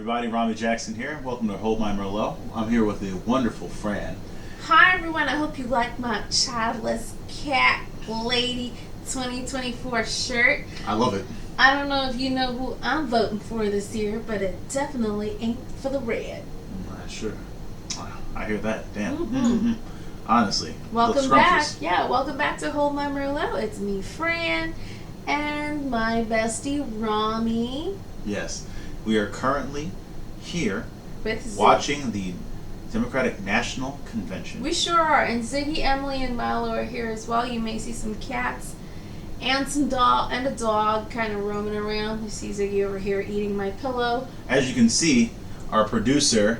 everybody, Rami Jackson here. Welcome to Hold My Merlot. I'm here with the wonderful Fran. Hi everyone, I hope you like my Childless Cat Lady 2024 shirt. I love it. I don't know if you know who I'm voting for this year, but it definitely ain't for the red. Sure. I hear that. Damn. Mm-hmm. Honestly. Welcome back. Yeah, welcome back to Hold My Merlot. It's me, Fran, and my bestie, Rami. Yes. We are currently here with watching the Democratic National Convention. We sure are. And Ziggy, Emily, and Milo are here as well. You may see some cats and a dog kind of roaming around. You see Ziggy over here eating my pillow. As you can see, our producer,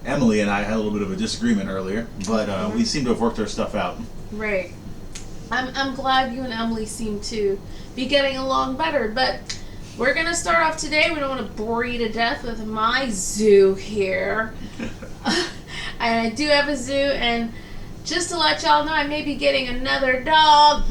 Emily, and I had a little bit of a disagreement earlier, but we seem to have worked our stuff out. Right. I'm glad you and Emily seem to be getting along better, but we're going to start off today. We don't want to bore you to death with my zoo here. And I do have a zoo, and just to let y'all know, I may be getting another dog.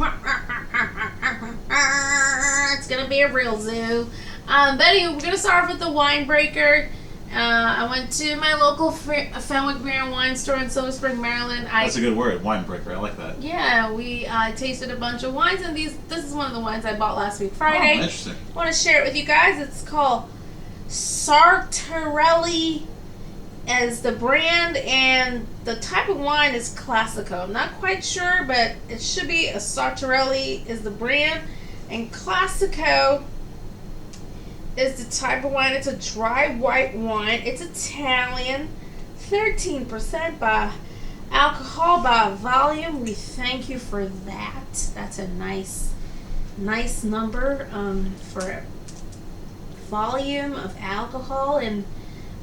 It's going to be a real zoo. But anyway, we're going to start off with the wine breaker. I went to my local Fenwick Beer and Wine store in Silver Spring, Maryland. That's a good word, wine breaker. I like that. Yeah, we tasted a bunch of wines, and this is one of the wines I bought last week Friday. Oh, interesting. I want to share it with you guys. It's called Sartorelli as the brand, and the type of wine is Classico. I'm not quite sure, but it should be a Sartorelli is the brand, and Classico is the type of wine. It's a dry white wine. It's Italian. 13% by alcohol by volume. We thank you for that. That's a nice number for volume of alcohol in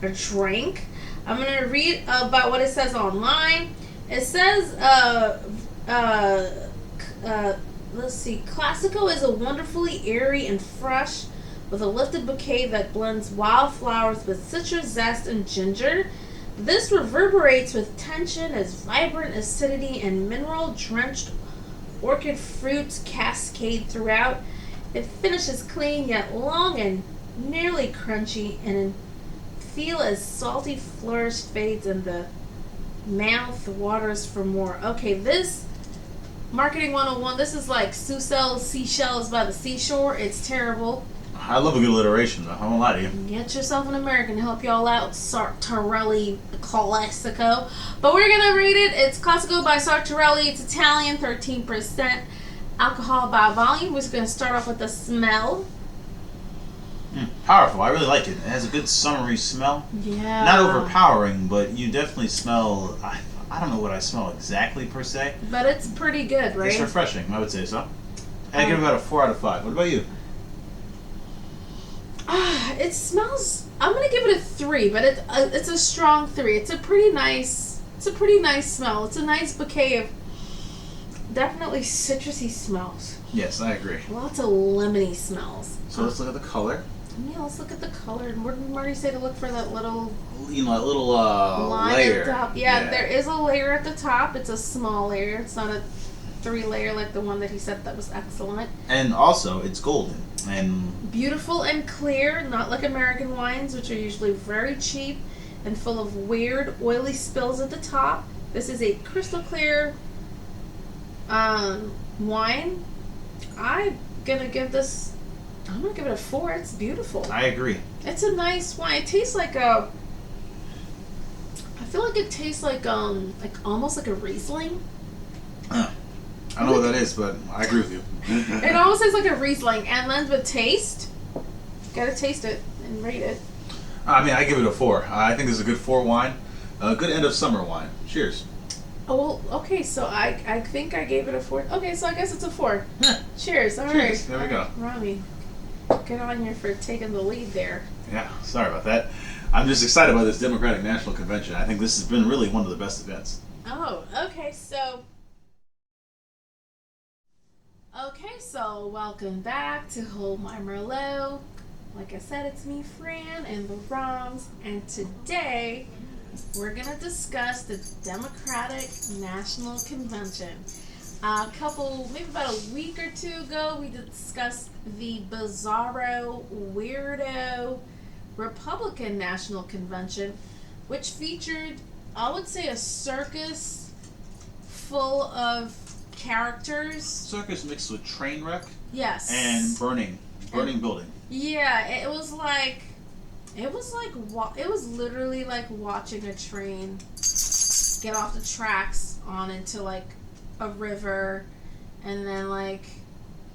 a drink. I'm going to read about what it says online. It says, let's see, Classico is a wonderfully airy and fresh with a lifted bouquet that blends wildflowers with citrus zest and ginger. This reverberates with tension as vibrant acidity and mineral-drenched orchid fruits cascade throughout. It finishes clean yet long and nearly crunchy, and feel as salty flourish fades and the mouth waters for more. Okay, this Marketing 101, this is like Susel Seashells by the Seashore. It's terrible. I love a good alliteration, though. I won't lie to you. Get yourself an American to help y'all out. Sartorelli Classico. But we're going to read it. It's Classico by Sartorelli. It's Italian, 13% alcohol by volume. We're just going to start off with the smell. Powerful. I really like it. It has a good summery smell. Yeah. Not overpowering, but you definitely smell... I don't know what I smell exactly, per se. But it's pretty good, right? It's refreshing, I would say so. I give it about a 4 out of 5. What about you? It smells. I'm gonna give it a 3, but it's a strong 3. It's a pretty nice smell. It's a nice bouquet of definitely citrusy smells. Yes, I agree. Lots of lemony smells. So let's look at the color. Yeah, let's look at the color. And where did Marty say to look for that little line layer at the top? Yeah, there is a layer at the top. It's a small layer. It's not a 3-layer like the one that he said that was excellent. And also, it's golden and beautiful and clear, not like American wines, which are usually very cheap and full of weird oily spills at the top. This is a crystal clear wine. I'm gonna give it a 4. It's beautiful. I agree. It's a nice wine. It tastes like I feel like it tastes like almost like a Riesling. I don't know what that is, but I agree with you. It almost tastes like a Riesling, and then with taste, gotta taste it and rate it. I mean, I give it a 4. I think this is a good 4 wine, a good end of summer wine. Cheers. Oh, well, okay, so I think I gave it a 4. Okay, so I guess it's a 4. Cheers. All right. Cheers. There we go. Rami, good on you for taking the lead there. Yeah, sorry about that. I'm just excited about this Democratic National Convention. I think this has been really one of the best events. Oh, okay, so welcome back to Hold My Merlot. Like I said, it's me, Fran, and the Roms, and today we're going to discuss the Democratic National Convention. Maybe about a week or two ago, we discussed the bizarro, weirdo Republican National Convention, which featured, I would say, a circus full of characters. Circus mixed with train wreck Yes. and burning building. Yeah, it was literally like watching a train get off the tracks on into like a river, and then like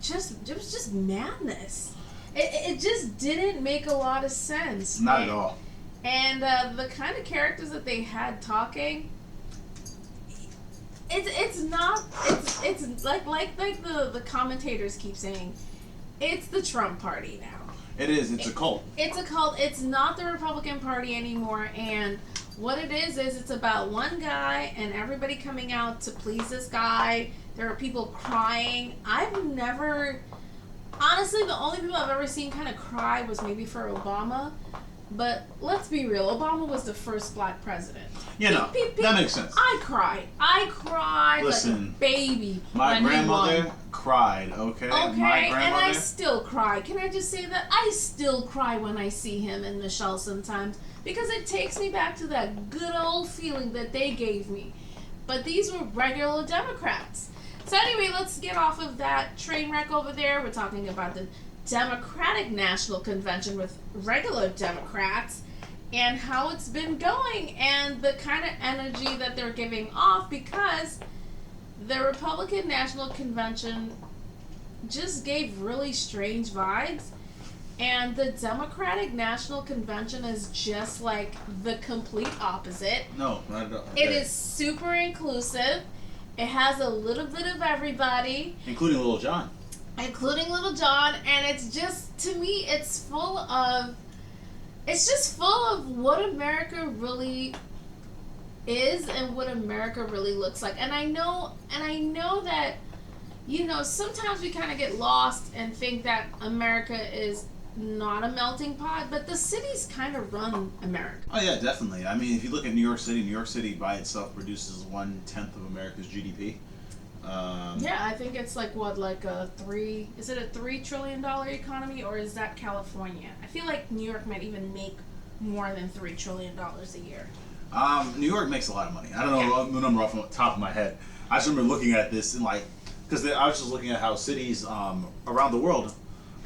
it was just madness. It just didn't make a lot of sense. Not at all. And the kind of characters that they had talking, it's like the commentators keep saying, it's the Trump party now. It is. It's a cult. It's a cult. It's not the Republican Party anymore. And what it is it's about one guy and everybody coming out to please this guy. There are people crying. Honestly, the only people I've ever seen kind of cry was maybe for Obama. But let's be real, Obama was the first black president. Yeah, that makes sense. I cried Listen, like a baby. My when he grandmother won. cried, okay? My And grandmother. I still cry. Can I just say that? I still cry when I see him and Michelle sometimes, because it takes me back to that good old feeling that they gave me. But these were regular Democrats. So anyway, let's get off of that train wreck over there. We're talking about the Democratic National Convention with regular Democrats and how it's been going and the kind of energy that they're giving off, because the Republican National Convention just gave really strange vibes, and the Democratic National Convention is just like the complete opposite. No, not at all. It is super inclusive. It has a little bit of everybody, including Little John. And it's just, to me, it's just full of what America really is and what America really looks like. And I know that, sometimes we kind of get lost and think that America is not a melting pot, but the cities kind of run America. Oh yeah, definitely. I mean, if you look at New York City by itself produces 1/10 of America's GDP. Yeah, I think it's like is it a $3 trillion economy, or is that California? I feel like New York might even make more than $3 trillion a year. New York makes a lot of money. I don't know the number off the top of my head. I just remember looking at this and because I was just looking at how cities around the world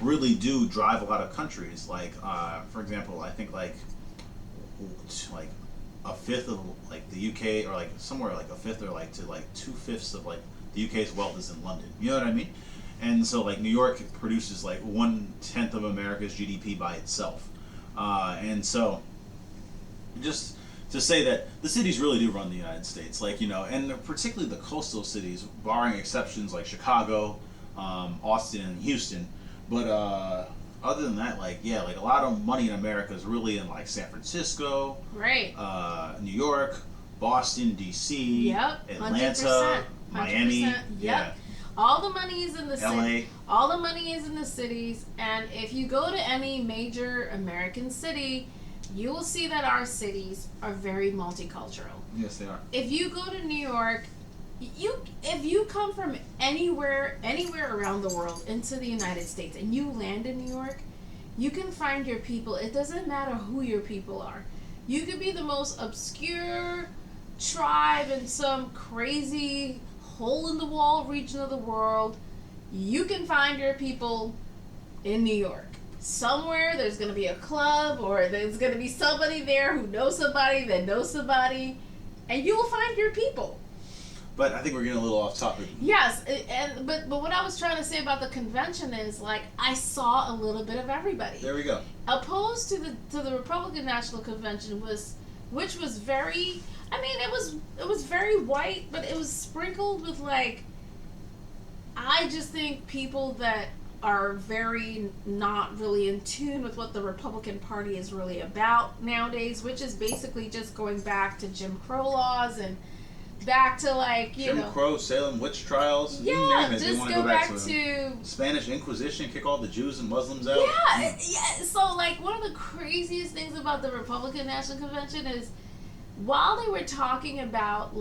really do drive a lot of countries. Like, for example, I think like a fifth of like the UK, or like somewhere like a fifth, or like to like 2/5 of like the UK's wealth is in London. You know what I mean? And so like New York produces like 1/10 of America's GDP by itself. And so just to say that the cities really do run the United States, and particularly the coastal cities, barring exceptions like Chicago, Austin, and Houston. But other than that, a lot of money in America is really in like San Francisco, right? New York, Boston, DC, Yep, Atlanta, 100%, Miami. Yep. Yeah. All the money is in the LA. city. All the money is in the cities, and if you go to any major American city, you will see that our cities are very multicultural. Yes, they are. If you go to New York, if you come from anywhere around the world into the United States and you land in New York, you can find your people. It doesn't matter who your people are. You could be the most obscure tribe in some crazy hole in the wall region of the world. You can find your people in New York. Somewhere there's going to be a club, or there's going to be somebody there who knows somebody that knows somebody, and you will find your people. But I think we're getting a little off topic. Yes, but what I was trying to say about the convention is I saw a little bit of everybody. There we go. Opposed to the Republican National Convention which was very, it was very white, but it was sprinkled with I just think people that are very not really in tune with what the Republican Party is really about nowadays, which is basically just going back to Jim Crow laws and back to Jim Crow, Salem witch trials. Yeah, you name it. just They want to go back to Spanish Inquisition, kick all the Jews and Muslims out. Yeah. So one of the craziest things about the Republican National Convention is while they were talking about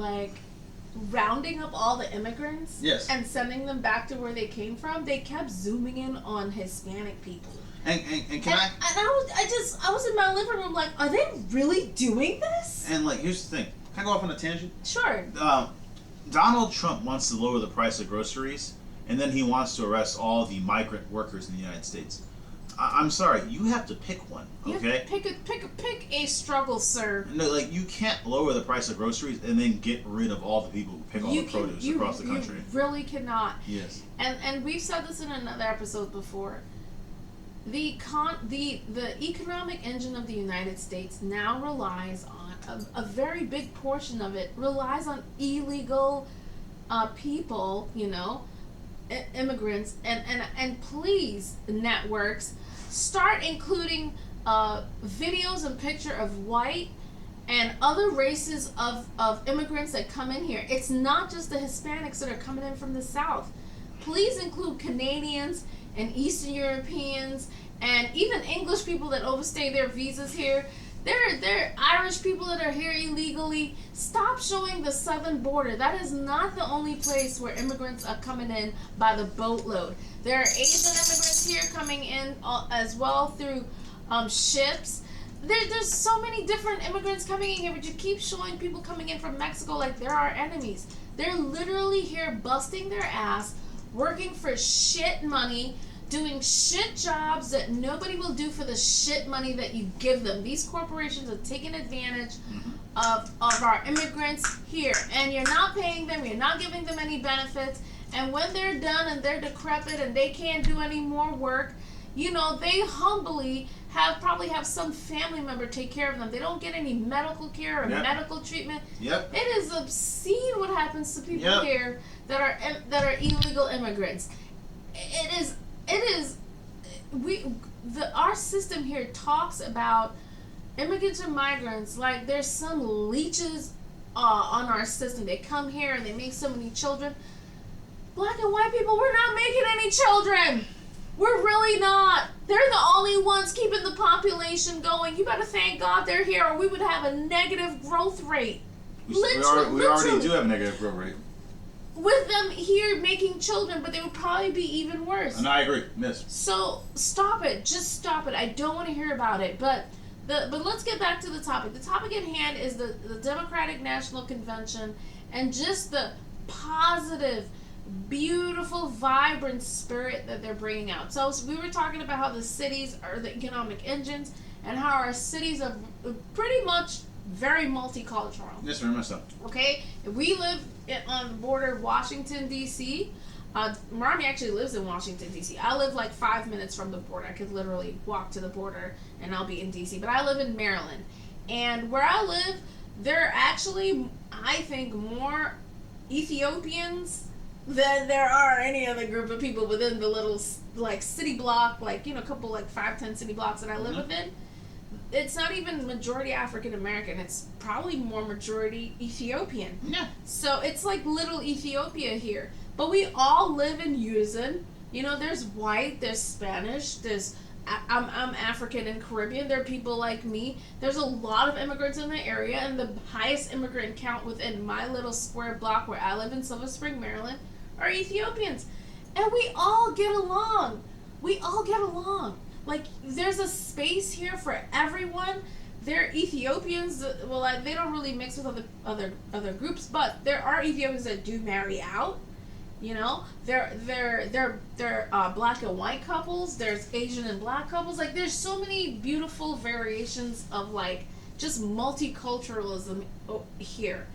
rounding up all the immigrants, yes, and sending them back to where they came from, they kept zooming in on Hispanic people. And can I? And I was in my living room like, are they really doing this? And like, here's the thing. Can I go off on a tangent? Sure. Donald Trump wants to lower the price of groceries, and then he wants to arrest all the migrant workers in the United States. I'm sorry, you have to pick one, okay? You have to pick a struggle, sir. No, like, you can't lower the price of groceries and then get rid of all the people who pick all the produce across the country. You really cannot. Yes. And we've said this in another episode before. The economic engine of the United States now relies on a very big portion of it relies on illegal people, immigrants, and please, networks, start including videos and picture of white and other races of immigrants that come in here. It's not just the Hispanics that are coming in from the South. Please include Canadians and Eastern Europeans and even English people that overstay their visas here. There are Irish people that are here illegally. Stop showing the southern border. That is not the only place where immigrants are coming in by the boatload. There are Asian immigrants here coming in as well through ships. There's so many different immigrants coming in here, but you keep showing people coming in from Mexico like they're our enemies. They're literally here busting their ass, working for shit money, doing shit jobs that nobody will do for the shit money that you give them. These corporations are taking advantage of our immigrants here, and you're not paying them, you're not giving them any benefits, and when they're done and they're decrepit and they can't do any more work, they humbly probably have some family member take care of them. They don't get any medical care or medical treatment. Yep. It is obscene what happens to people here that are illegal immigrants. Our system here talks about immigrants and migrants like there's some leeches on our system. They come here and they make so many children. Black and white people, we're not making any children. We're really not. They're the only ones keeping the population going. You better thank God they're here, or we would have a negative growth rate. We already do have a negative growth rate. With them here making children, but they would probably be even worse. And I agree, yes. So stop it. Just stop it. I don't want to hear about it. But let's get back to the topic. The topic at hand is the Democratic National Convention and just the positive, beautiful, vibrant spirit that they're bringing out. So we were talking about how the cities are the economic engines and how our cities are pretty much very multicultural. Yes, very much so. Okay? We live on the border of Washington, D.C. Marmy actually lives in Washington, D.C. I live like 5 minutes from the border. I could literally walk to the border and I'll be in D.C. But I live in Maryland. And where I live, there are actually, I think, more Ethiopians than there are any other group of people within the little city block, a couple 5-10 city blocks that I live within. It's not even majority African American. It's probably more majority Ethiopian. Yeah. So it's like little Ethiopia here. But we all live in unison. There's white, there's Spanish, I'm African and Caribbean. There are people like me. There's a lot of immigrants in the area, and the highest immigrant count within my little square block where I live in Silver Spring, Maryland, are Ethiopians. And we all get along. Like, there's a space here for everyone. There are Ethiopians, they don't really mix with other groups, but there are Ethiopians that do marry out. They're black and white couples. There's Asian and black couples. Like, there's so many beautiful variations of just multiculturalism here.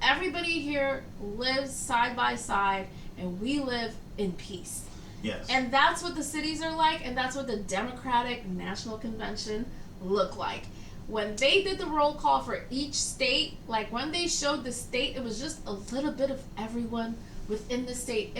Everybody here lives side by side, and we live in peace. Yes. And that's what the cities are like, and that's what the Democratic National Convention looked like. When they did the roll call for each state, when they showed the state, it was just a little bit of everyone within the state.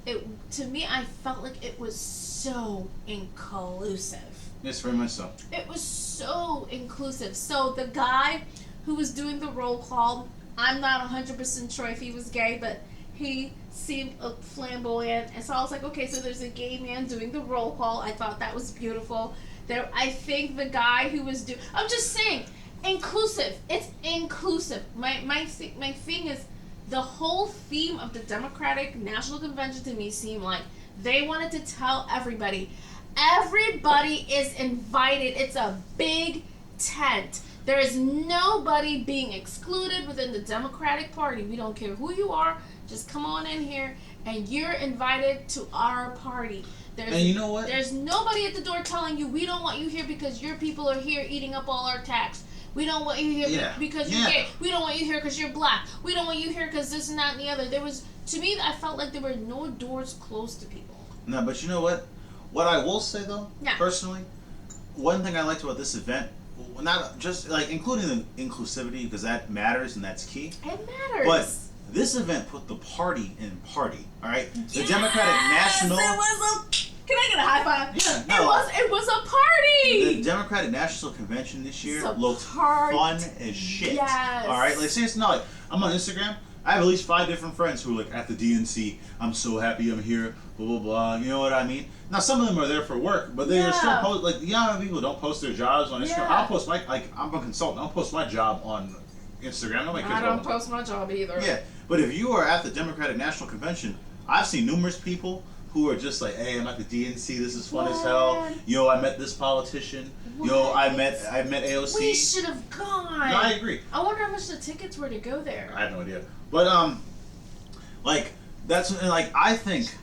To me, I felt like it was so inclusive. Yes, very much so. It was so inclusive. So the guy who was doing the roll call, I'm not 100% sure if he was gay, but he seemed flamboyant, and so I was like, okay, so there's a gay man doing the roll call. I thought that was beautiful. I think the guy who was I'm just saying, inclusive. It's inclusive. My thing is, the whole theme of the Democratic National Convention to me seemed like they wanted to tell everybody, Everybody is invited. It's a big tent. There is nobody being excluded within the Democratic Party. We don't care who you are. Just come on in here, and you're invited to our party. And you know what? There's nobody at the door telling you we don't want you here because your people are here eating up all our tax. We don't want you here because you're gay. We don't want you here because you're black. We don't want you here because this and that and the other. To me, I felt like there were no doors closed to people. No, but you know what? What I will say though, personally, one thing I liked about this event, not just like including the inclusivity because that matters and that's key. It matters. But this event put the party in party. All right, the Democratic National. Can I get a high five? Yeah, no. It was a party. The Democratic National Convention this year looked party. fun as shit. Yes. All right, like seriously, no, like I'm on Instagram. I have at least 5 different friends who are like at the DNC. I'm so happy I'm here. Blah blah blah. You know what I mean? Now some of them are there for work, but they are still post. Like people don't post their jobs on Instagram. I'll post my I'm a consultant. I'll post my job on Instagram. I don't post my job either. Yeah, but if you are at the Democratic National Convention, I've seen numerous people who are just like, hey, I'm at the DNC. This is fun as hell. Yo, I met this politician. What? Yo, I met AOC. We should have gone. No, I agree. I wonder how much the tickets were to go there. I have no idea. But like I think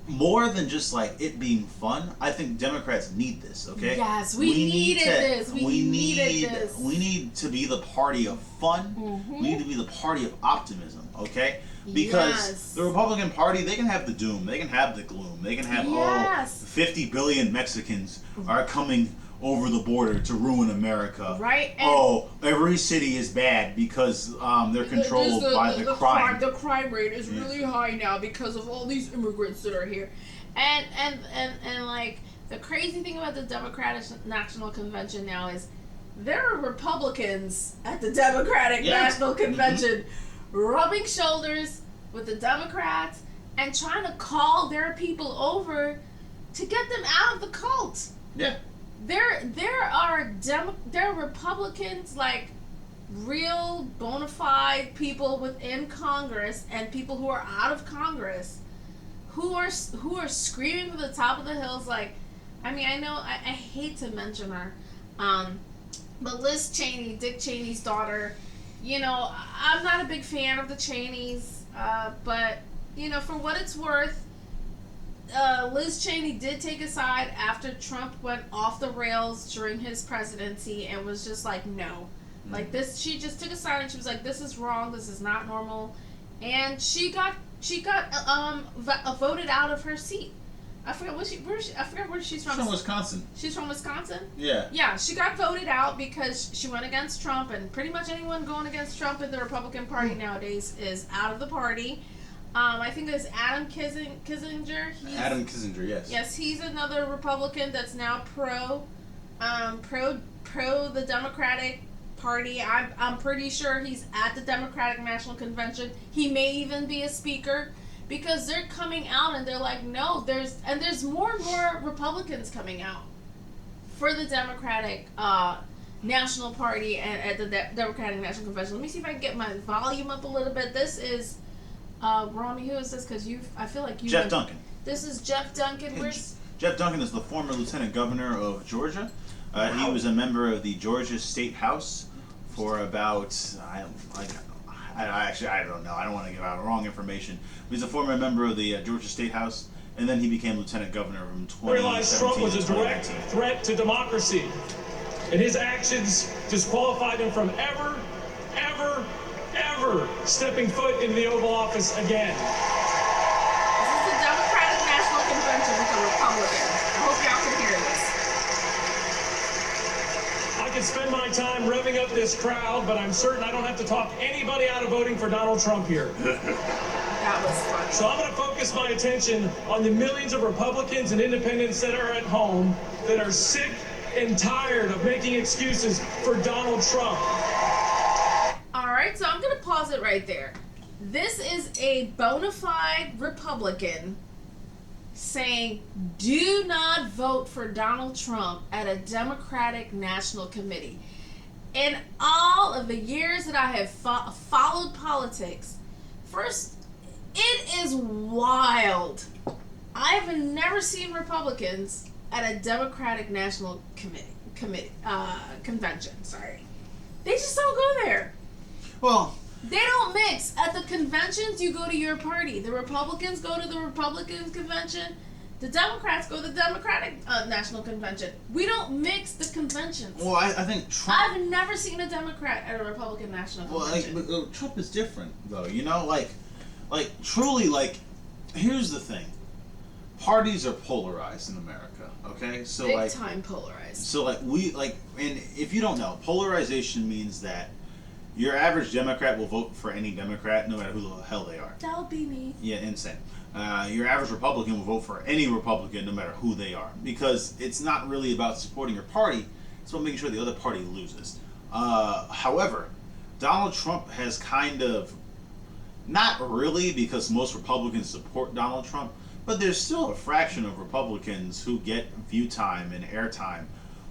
more than just like it being fun, I think Democrats need this. Okay. Yes, we needed this. We needed this. We need to be the party of fun. Mm-hmm. We need to be the party of optimism. Okay. Because the Republican Party, they can have the doom, they can have the gloom, they can have 50 billion Mexicans are coming over the border to ruin America. Right. And every city is bad because they're controlled by the crime. The crime rate is really high now because of all these immigrants that are here. And like the crazy thing about the Democratic National Convention now is there are Republicans at the Democratic National Convention. Rubbing shoulders with the Democrats and trying to call their people over to get them out of the cult. Yeah. There are Republicans, like real bona fide people within Congress and people who are out of Congress who are screaming from the top of the hills. Like, I mean, I know I hate to mention her, but Liz Cheney, Dick Cheney's daughter. You know, I'm not a big fan of the Cheneys, but, you know, for what it's worth, Liz Cheney did take a side after Trump went off the rails during his presidency and was just like, no. Mm-hmm. Like this, she just took a side and she was like, this is wrong, this is not normal. And she got voted out of her seat. I forget where she's from. She's from Wisconsin. She's from Wisconsin? Yeah. Yeah, she got voted out because she went against Trump, and pretty much anyone going against Trump in the Republican Party nowadays is out of the party. I think it's Adam Kinzinger. Adam Kinzinger, yes. Yes, he's another Republican that's now pro the Democratic Party. I'm pretty sure he's at the Democratic National Convention. He may even be a speaker. Because they're coming out and they're like, no, there's more and more Republicans coming out for the Democratic National Party and at the Democratic National Convention. Let me see if I can get my volume up a little bit. This is Rami. Who is this? Because I feel like you. Jeff Duncan. This is Jeff Duncan. Jeff Duncan is the former Lieutenant Governor of Georgia. He was a member of the Georgia State House for about I don't know. I don't want to give out wrong information. He's a former member of the Georgia State House, and then he became lieutenant governor from 2017 realized Trump was a direct threat to democracy, and his actions disqualified him from ever stepping foot in the Oval Office again. This is the Democratic National Convention with the Republicans. I hope y'all can hear this. I could spend my time revving up this crowd, but I'm certain I don't have to talk anybody out of voting for Donald Trump here. That was funny. So I'm going to focus my attention on the millions of Republicans and independents that are at home that are sick and tired of making excuses for Donald Trump. All right, so I'm going to pause it right there. This is a bona fide Republican saying, do not vote for Donald Trump at a Democratic National Committee. In all of the years that I have followed politics, first, it is wild. I have never seen Republicans at a Democratic National Convention. Sorry, they just don't go there. Well, they don't mix at the conventions. You go to your party. The Republicans go to the Republican convention. The Democrats go to the Democratic National Convention. We don't mix the conventions. Well, I think Trump... I've never seen a Democrat at a Republican National Convention. Well, but Trump is different, though. You know, like truly, like, here's the thing. Parties are polarized in America, okay? So, Big time polarized. So, like, and if you don't know, polarization means that your average Democrat will vote for any Democrat, no matter who the hell they are. That would be me. Yeah, insane. Your average Republican will vote for any Republican, no matter who they are, because it's not really about supporting your party; it's about making sure the other party loses. However, Donald Trump has kind of, not really, because most Republicans support Donald Trump, but there's still a fraction of Republicans who get view time and airtime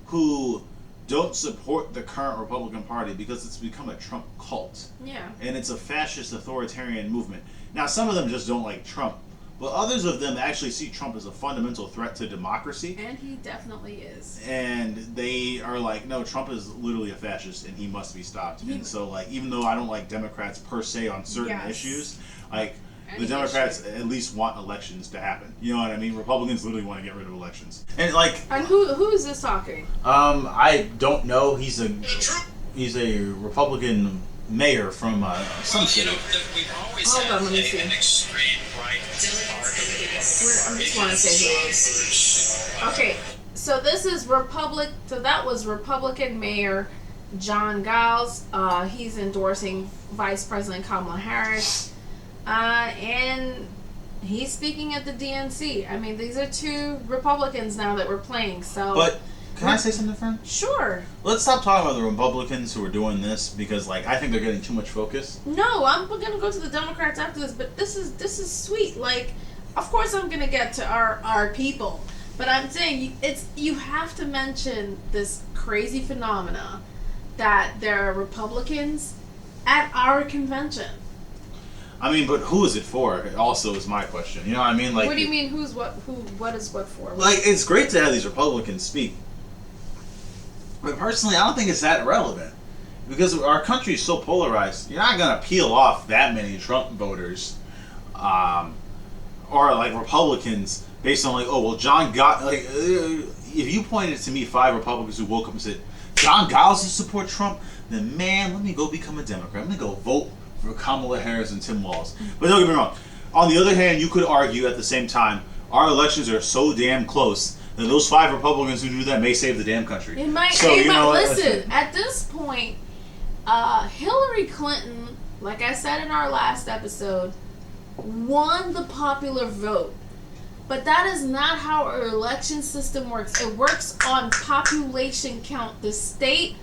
who don't support the current Republican Party because it's become a Trump cult. Yeah. And it's a fascist authoritarian movement. Now, some of them just don't like Trump, but others of them actually see Trump as a fundamental threat to democracy. And he definitely is. And they are like, no, Trump is literally a fascist and he must be stopped. And so, like, even though I don't like Democrats per se on certain issues, like, the Democrats at least want elections to happen. You know what I mean? Republicans literally want to get rid of elections. And like, and who is this talking? I don't know. He's a Republican mayor from some city. Hold on, let me see. I just want to say who it is. Okay, so this is So that was Republican Mayor John Giles. He's endorsing Vice President Kamala Harris. And he's speaking at the DNC. I mean, these are two Republicans now that we're playing. So, but can I say something, friend? Sure. Let's stop talking about the Republicans who are doing this because, like, I think they're getting too much focus. No, I'm gonna go to the Democrats after this. But this is sweet. Like, of course I'm gonna get to our people. But I'm saying you have to mention this crazy phenomena that there are Republicans at our convention. I mean, but who is it for? Also, is my question. You know what I mean? Like, what do you mean? Who? What is what for? Like, it's great to have these Republicans speak, but personally, I don't think it's that relevant because our country is so polarized. You're not gonna peel off that many Trump voters, or like Republicans based on like, oh well, John got like. If you pointed to me 5 Republicans who woke up and said John Giles to support Trump, then man, let me go become a Democrat. Let me go vote for Kamala Harris and Tim Walz. But don't get me wrong. On the other hand, you could argue at the same time, our elections are so damn close that those 5 Republicans who do that may save the damn country. It might. So, Listen, at this point, Hillary Clinton, like I said in our last episode, won the popular vote. But that is not how our election system works. It works on population count. The states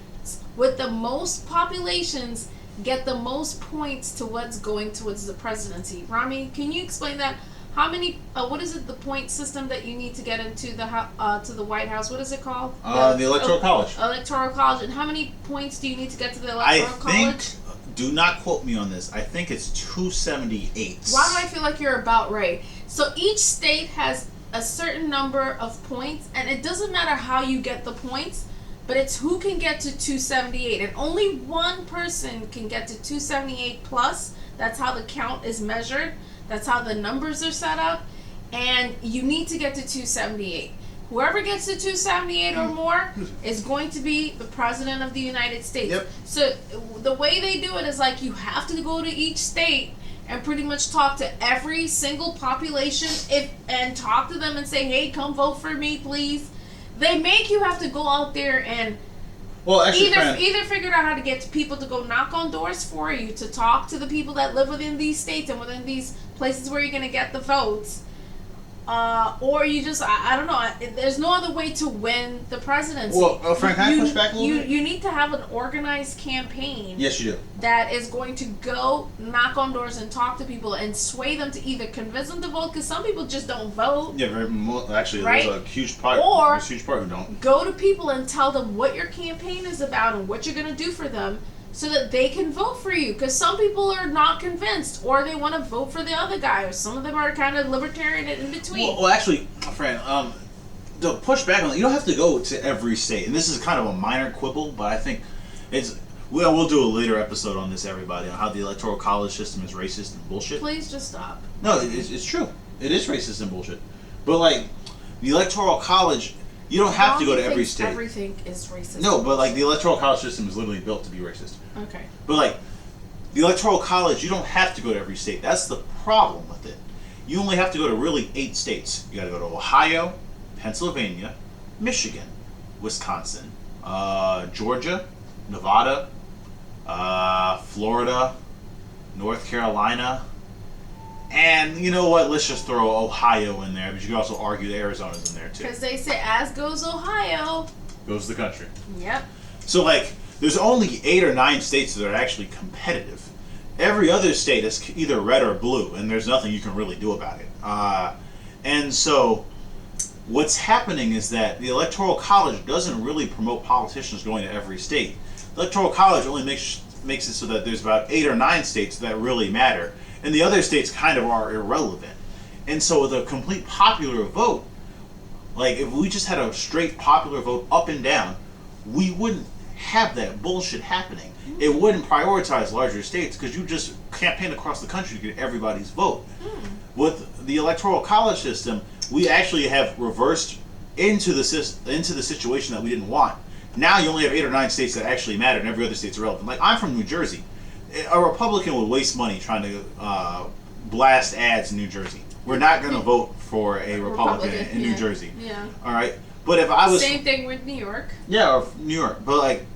with the most populations get the most points to what's going towards the presidency. Rami, can you explain that? How many? What is it? The point system that you need to get into the White House? What is it called? The Electoral College. Electoral College. And how many points do you need to get to the Electoral College? Do not quote me on this. I think it's 278. Why do I feel like you're about right? So each state has a certain number of points, and it doesn't matter how you get the points. But it's who can get to 278, and only one person can get to 278 plus. That's how the count is measured. That's how the numbers are set up, and you need to get to 278. Whoever gets to 278 or more is going to be the president of the United States. Yep. So the way they do it is like you have to go to each state and pretty much talk to every single population and talk to them and say, hey, come vote for me, please. They make you have to go out there and either figure out how to get people to go knock on doors for you, to talk to the people that live within these states and within these places where you're going to get the votes. Or you just, I don't know, there's no other way to win the presidency. Well, Frank, can I push back a little bit? You need to have an organized campaign. Yes, you do. That is going to go knock on doors and talk to people and sway them to either convince them to vote, because some people just don't vote. Yeah, actually, right? There's a huge part who don't. Go to people and tell them what your campaign is about and what you're going to do for them, so that they can vote for you. Because some people are not convinced, or they want to vote for the other guy, or some of them are kind of libertarian and in between. Well, actually, Fran, to push back on it, you don't have to go to every state. And this is kind of a minor quibble, but I think it's. We'll do a later episode on this, everybody, on how the electoral college system is racist and bullshit. Please just stop. No, it's true. It is racist and bullshit. But like the electoral college, you don't have to go to every state. Everything is racist. No, but like the electoral college system is literally built to be racist. Okay. But like the electoral college, you don't have to go to every state. That's the problem with it. You only have to go to really 8 states. You got to go to Ohio, Pennsylvania, Michigan, Wisconsin, Georgia, Nevada, Florida, North Carolina, and you know what? Let's just throw Ohio in there, but you can also argue that Arizona's in there too. Because they say, as goes Ohio. Goes the country. Yep. So like, there's only 8 or 9 states that are actually competitive. Every other state is either red or blue, and there's nothing you can really do about it. And so, what's happening is that the Electoral College doesn't really promote politicians going to every state. The Electoral College only makes it so that there's about 8 or 9 states that really matter, and the other states kind of are irrelevant. And so, with a complete popular vote, like if we just had a straight popular vote up and down, we wouldn't have that bullshit happening. It wouldn't prioritize larger states because you just campaign across the country to get everybody's vote. With the electoral college system, we actually have reversed into the situation that we didn't want. Now you only have 8 or 9 states that actually matter, and every other state's irrelevant. Like I'm from New Jersey. A Republican would waste money trying to blast ads in New Jersey. We're not going to vote for a Republican in New Jersey. Yeah. All right. But if I was same thing with New York. Yeah, or New York. But like,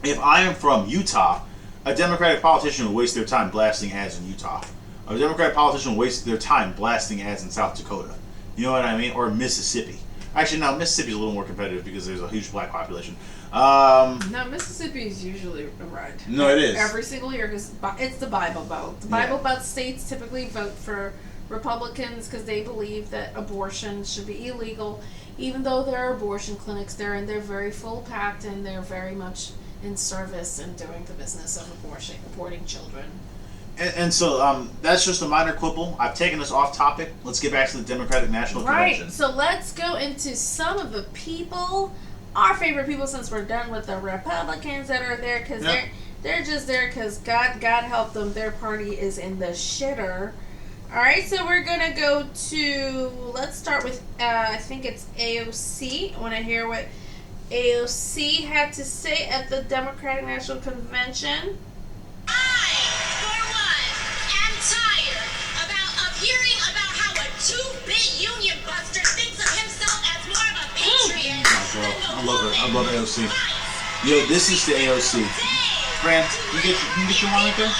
if I am from Utah, a Democratic politician would waste their time blasting ads in Utah. A Democratic politician would waste their time blasting ads in South Dakota. You know what I mean? Or Mississippi. Actually, now Mississippi's a little more competitive because there's a huge black population. No, Mississippi is usually a red. No, it is. Every single year because it's the Bible Belt. The Bible Belt states typically vote for Republicans because they believe that abortion should be illegal. Even though there are abortion clinics there and they're very full packed and they're very much in service and doing the business of aborting children. And so that's just a minor quibble. I've taken us off topic. Let's get back to the Democratic National Convention. Right. So let's go into some of the people, our favorite people, since we're done with the Republicans that are there because they're just there because God help them. Their party is in the shitter. All right, so we're going to go to, let's start with, I think it's AOC. I want to hear what AOC had to say at the Democratic National Convention. I, for one, am tired of hearing about how a two-bit union buster thinks of himself as more of a patriot. I love her. I love AOC. Yo, this is the AOC. Fran, can you get your one right there?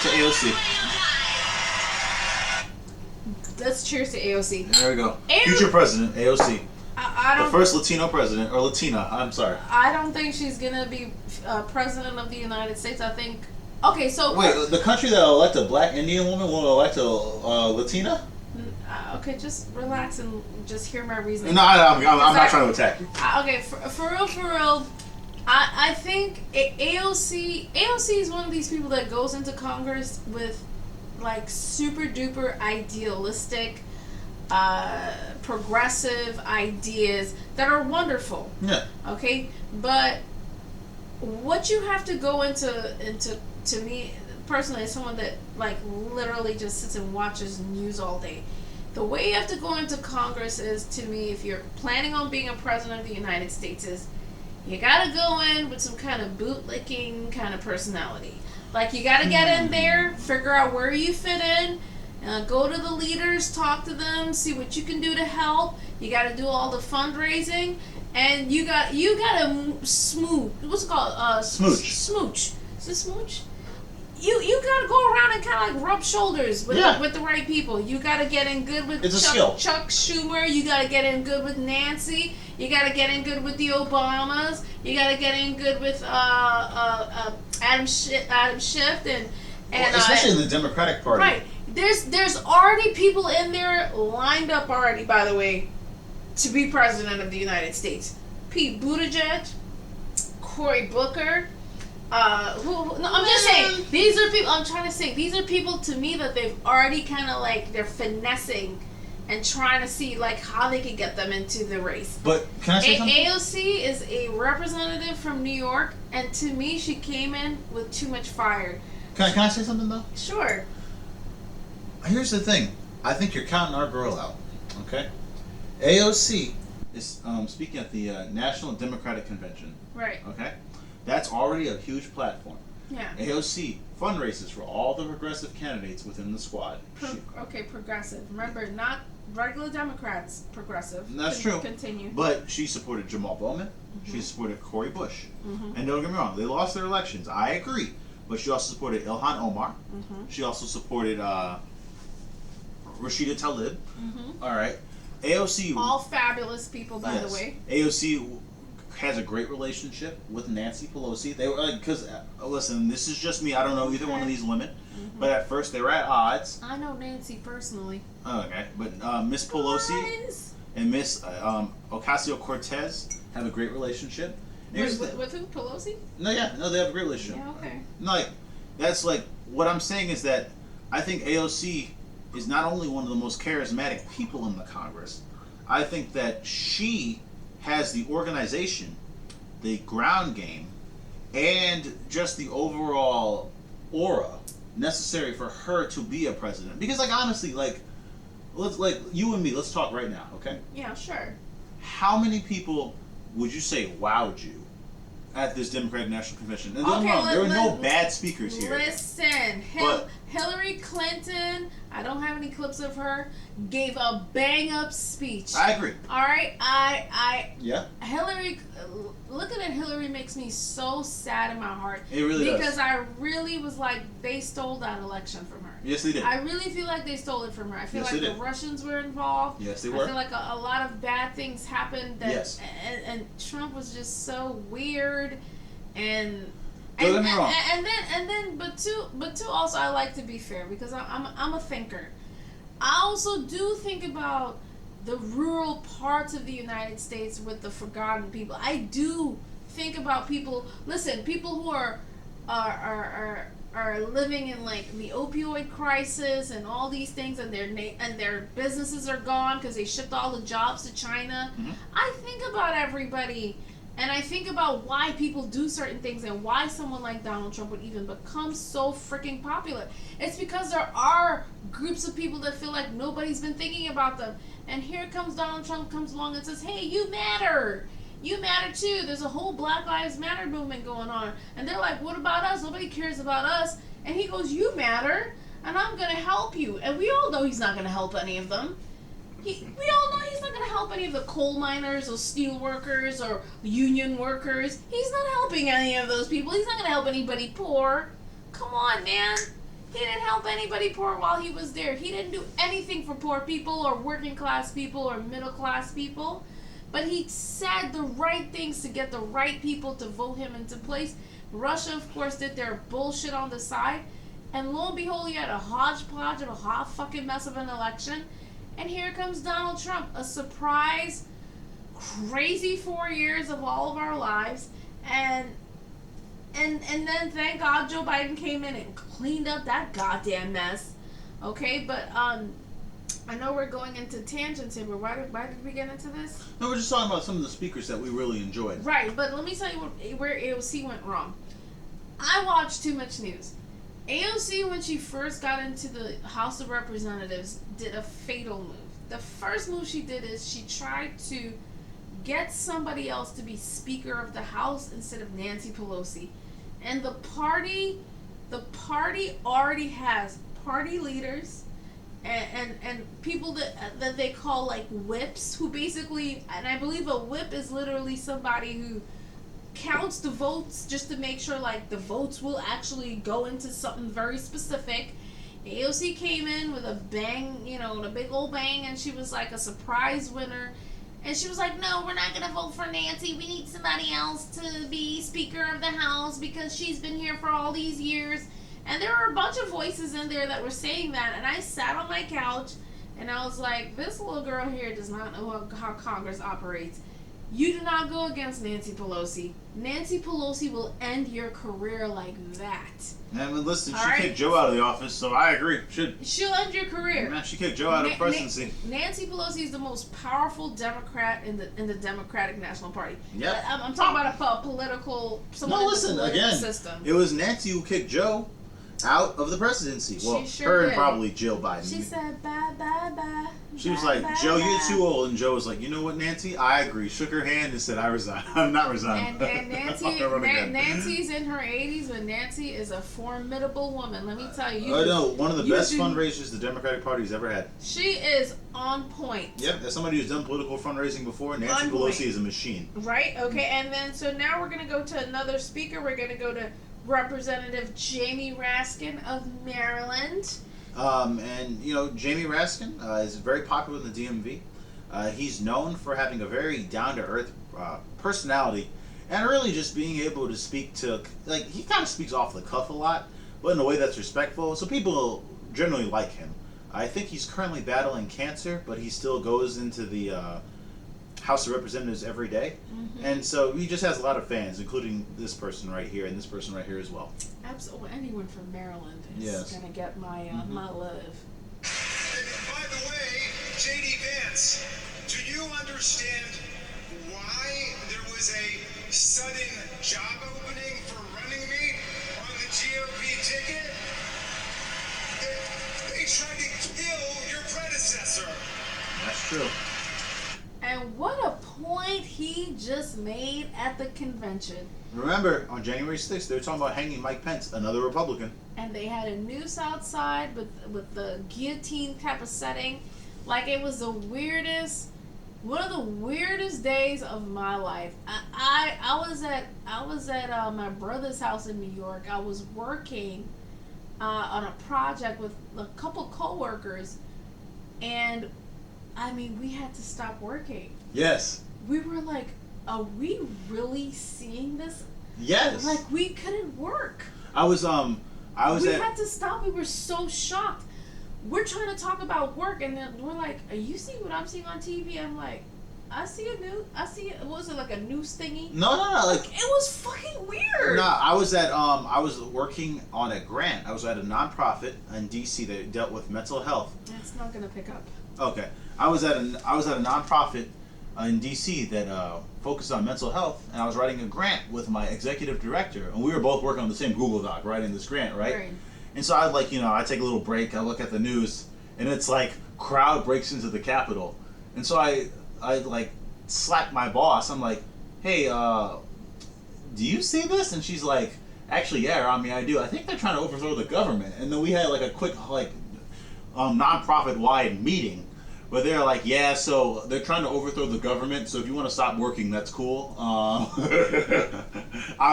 To AOC. Let's cheers to AOC. There we go. Future president, AOC. I don't. The first Latino president, or Latina, I'm sorry. I don't think she's going to be president of the United States. I think. Okay, so. Wait, the country that will elect a black Indian woman will elect a Latina? Okay, just relax and just hear my reasoning. No, I'm not trying to attack you. Okay, for real. I think AOC is one of these people that goes into Congress with like super duper idealistic, progressive ideas that are wonderful. Yeah. Okay, but what you have to go into to me personally, as someone that like literally just sits and watches news all day, the way you have to go into Congress is, to me, if you're planning on being a president of the United States, is you gotta go in with some kind of bootlicking kind of personality. Like, you gotta get in there, figure out where you fit in, go to the leaders, talk to them, see what you can do to help. You gotta do all the fundraising, and you gotta smooch. What's it called? Smooch. Smooch. Is it smooch? You gotta go around and kind of like rub shoulders with the right people. You gotta get in good with Chuck Schumer. You gotta get in good with Nancy. You gotta get in good with the Obamas. You gotta get in good with Adam Schiff and especially in the Democratic Party. Right. There's already people in there lined up already, by the way, to be president of the United States. Pete Buttigieg, Cory Booker. I'm just saying, these are people, I'm trying to say, these are people to me that they've already kind of like, they're finessing and trying to see like how they could get them into the race. But can I say something? AOC is a representative from New York, and to me, she came in with too much fire. Can I say something though? Sure. Here's the thing. I think you're counting our girl out. Okay. AOC is speaking at the National Democratic Convention. Right. Okay. That's already a huge platform. Yeah. AOC fundraises for all the progressive candidates within the squad. Okay, progressive. Remember, not regular Democrats. Progressive. That's true. Continue. But she supported Jamal Bowman. Mm-hmm. She supported Cory Bush. Mm-hmm. And don't get me wrong, they lost their elections. I agree. But she also supported Ilhan Omar. Mm-hmm. She also supported Rashida Tlaib. Mm-hmm. All right. AOC. All fabulous people, by the way. AOC has a great relationship with Nancy Pelosi. They were like, because listen, this is just me. I don't know either one of these women, but at first they were at odds. I know Nancy personally. Okay, but Miss Pelosi and Miss Ocasio-Cortez have a great relationship. With who? Pelosi? No, they have a great relationship. Yeah, okay. Like, that's like what I'm saying is that I think AOC is not only one of the most charismatic people in the Congress. I think that she has the organization, the ground game, and just the overall aura necessary for her to be a president. Because, like, honestly, like you and me, let's talk right now, okay? Yeah, sure. How many people would you say wowed you at this Democratic National Convention? And don't get me wrong, there were no bad speakers here. Listen, Hillary Clinton, I don't have any clips of her, gave a bang-up speech. I agree. All right? Yeah. Hillary, looking at Hillary makes me so sad in my heart. It really does. Because I really was like, they stole that election from her. Yes, they did. I really feel like they stole it from her. I feel Yes, like they the did. Russians were involved. Yes, they I were. feel like a lot of bad things happened. That, Yes. And Trump was just so weird, and Don't get me wrong. But two. Also, I like to be fair because I'm a thinker. I also do think about the rural parts of the United States with the forgotten people. I do think about people. Listen, people who are living in like the opioid crisis and all these things, and their businesses are gone because they shipped all the jobs to China. Mm-hmm. I think about everybody, and I think about why people do certain things and why someone like Donald Trump would even become so freaking popular. It's because there are groups of people that feel like nobody's been thinking about them, and here comes Donald Trump, comes along and says, "Hey, you matter. You matter too. There's a whole Black Lives Matter movement going on." And they're like, "What about us? Nobody cares about us." And he goes, "You matter, and I'm going to help you." And we all know he's not going to help any of them. We all know he's not going to help any of the coal miners or steel workers or union workers. He's not helping any of those people. He's not going to help anybody poor. Come on, man. He didn't help anybody poor while he was there. He didn't do anything for poor people or working class people or middle class people. But he said the right things to get the right people to vote him into place. Russia, of course, did their bullshit on the side. And lo and behold, he had a hodgepodge of a hot fucking mess of an election. And here comes Donald Trump, a surprise, crazy 4 years of all of our lives. And then thank God Joe Biden came in and cleaned up that goddamn mess. Okay, but I know we're going into tangents here, but why did we get into this? No, we're just talking about some of the speakers that we really enjoyed. Right, but let me tell you where AOC went wrong. I watched too much news. AOC, when she first got into the House of Representatives, did a fatal move. The first move she did is she tried to get somebody else to be Speaker of the House instead of Nancy Pelosi. And the party already has party leaders and people that they call like whips, who basically, and I believe a whip is literally somebody who counts the votes just to make sure like the votes will actually go into something very specific. AOC came in with a bang, with a big old bang, and she was like a surprise winner. And she was like, "No, we're not going to vote for Nancy. We need somebody else to be Speaker of the House because she's been here for all these years." And there were a bunch of voices in there that were saying that. And I sat on my couch and I was like, this little girl here does not know how Congress operates. You do not go against Nancy Pelosi. Nancy Pelosi will end your career like that. I mean, listen, she All right. kicked Joe out of the office, so I agree. She'll end your career. Man, she kicked Joe out of presidency. Nancy Pelosi is the most powerful Democrat in the Democratic National Party. Yeah. I'm talking about a political. No, listen, again, system. it was Nancy who kicked Joe out of the presidency. Well, She sure her and did. probably Jill Biden. She said, bye, bye, bye. She was bye, like, bye, Joe, bye. you're too old. And Joe was like, you know what, Nancy? I agree. Shook her hand and said, I resign. I'm not resigning. And Nancy's in her 80s, but Nancy is a formidable woman. Let me tell you. I know. One of the best fundraisers the Democratic Party's ever had. She is on point. Yep. As somebody who's done political fundraising before, Nancy Pelosi is a machine. Right? Okay. And then, so now we're going to go to another speaker. We're going to go to Representative Jamie Raskin of Maryland. And, you know, Jamie Raskin is very popular in the DMV. He's known for having a very down-to-earth personality and really just being able to speak to, like, he kind of speaks off the cuff a lot, but in a way that's respectful, so people generally like him. I think he's currently battling cancer, but he still goes into the House of Representatives every day. Mm-hmm. And so he just has a lot of fans, including this person right here and this person right here as well. Absolutely. Anyone from Maryland is going to get my my love. And by the way, J.D. Vance, do you understand why there was a sudden job opening for running me on the GOP ticket? They tried to kill your predecessor. That's true. And what a point he just made at the convention. Remember, on January 6th, they were talking about hanging Mike Pence, another Republican. And they had a noose outside with the guillotine type of setting. Like, it was the weirdest, one of the weirdest days of my life. I was at my brother's house in New York. I was working on a project with a couple coworkers, and I mean, we had to stop working. Yes. We were like, are we really seeing this? Yes. Like, we couldn't work. We had to stop. We were so shocked. We're trying to talk about work, and then we're like, are you seeing what I'm seeing on TV? I'm like, I see what was it, like a news thingy? No, like it was fucking weird. No, I was working on a grant. I was at a nonprofit in DC that dealt with mental health. That's not gonna pick up. Okay. I was at a nonprofit in DC that focused on mental health, and I was writing a grant with my executive director, and we were both working on the same Google Doc writing this grant, right? And so I take a little break, I look at the news, and it's like crowd breaks into the Capitol, and so I like slap my boss. I'm like, hey, do you see this? And she's like, actually, yeah, I mean, I do. I think they're trying to overthrow the government. And then we had like a quick nonprofit wide meeting. But they're like, yeah, so they're trying to overthrow the government, so if you want to stop working, that's cool. I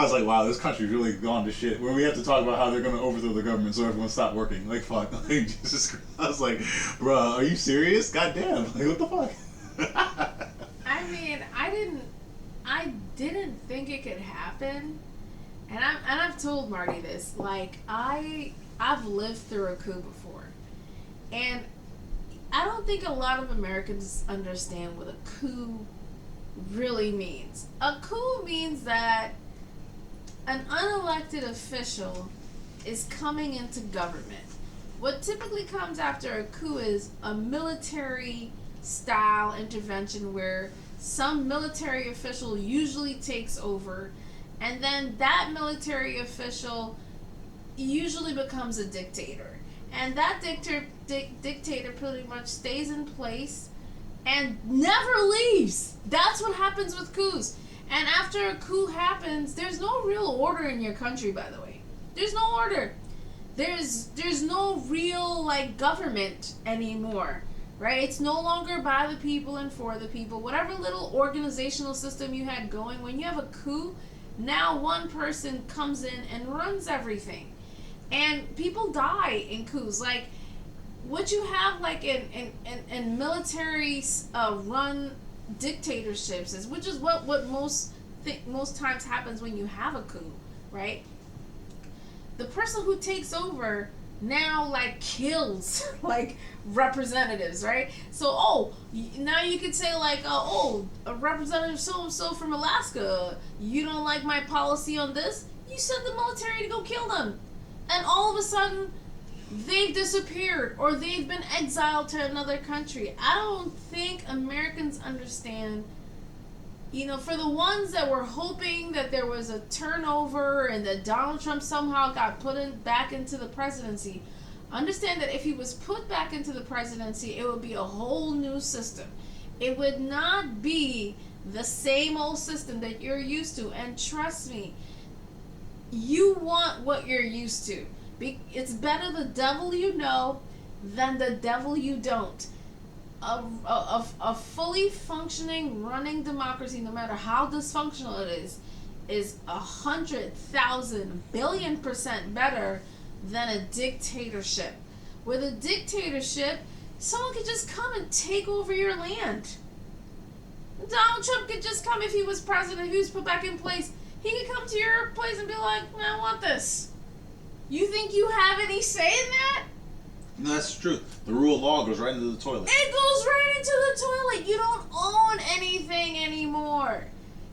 was like, wow, this country's really gone to shit, where we have to talk about how they're going to overthrow the government so everyone stop working. Like, fuck. Like, Jesus Christ. I was like, bruh, are you serious? Goddamn. Like, what the fuck? I mean, I didn't think it could happen. And I've told Marty this. Like, I've lived through a coup before. And I don't think a lot of Americans understand what a coup really means. A coup means that an unelected official is coming into government. What typically comes after a coup is a military style intervention where some military official usually takes over, and then that military official usually becomes a dictator. And that dictator pretty much stays in place and never leaves. That's what happens with coups. And after a coup happens, there's no real order in your country, by the way. There's no order. There's no real, like, government anymore, right? It's no longer by the people and for the people. Whatever little organizational system you had going, when you have a coup, now one person comes in and runs everything. And people die in coups. Like, what you have, like, in military run dictatorships is, which is what most times happens when you have a coup, right? The person who takes over now like kills like representatives, right? So now you could say like a representative so and so from Alaska, you don't like my policy on this, you send the military to go kill them, and all of a sudden they've disappeared or they've been exiled to another country. I don't think Americans understand. For the ones that were hoping that there was a turnover and that Donald Trump somehow got back into the presidency, understand that if he was put back into the presidency, it would be a whole new system. It would not be the same old system that you're used to. And trust me, you want what you're used to. It's better the devil you know than the devil you don't. A fully functioning, running democracy, no matter how dysfunctional it is 100,000 billion% better than a dictatorship. With a dictatorship, someone could just come and take over your land. Donald Trump could just come if he was president, if he was put back in place. He could come to your place and be like, I want this. You think you have any say in that? No, that's true. The rule of law goes right into the toilet. It goes right into the toilet. You don't own anything anymore.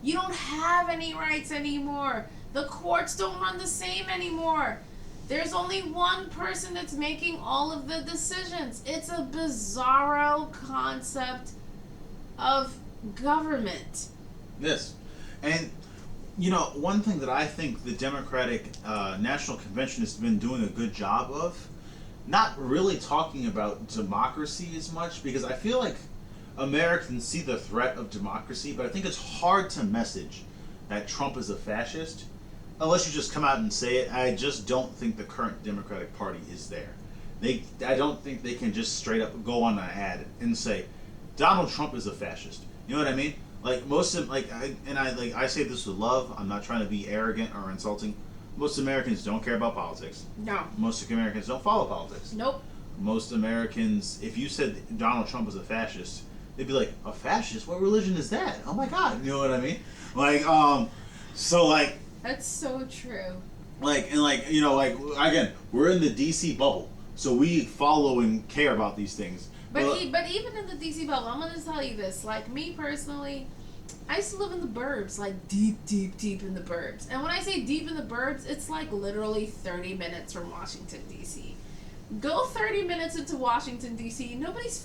You don't have any rights anymore. The courts don't run the same anymore. There's only one person that's making all of the decisions. It's a bizarro concept of government. Yes. And, one thing that I think the Democratic National Convention has been doing a good job of, not really talking about democracy as much, because I feel like Americans see the threat of democracy, but I think it's hard to message that Trump is a fascist unless you just come out and say it. I just don't think the current Democratic Party is there. I don't think they can just straight up go on an ad and say Donald Trump is a fascist. You know what I mean? Like most of I say this with love. I'm not trying to be arrogant or insulting. Most Americans don't care about politics. No. Most Americans don't follow politics. Nope. Most Americans, if you said Donald Trump was a fascist, they'd be like, a fascist? What religion is that? Oh my God. You know what I mean? That's so true. Again, we're in the DC bubble. So we follow and care about these things. But even in the DC bubble, I'm going to tell you this. Like, me personally, I used to live in the burbs, like deep, deep, deep in the burbs. And when I say deep in the burbs, it's like literally 30 minutes from Washington, D.C. Go 30 minutes into Washington, D.C. Nobody's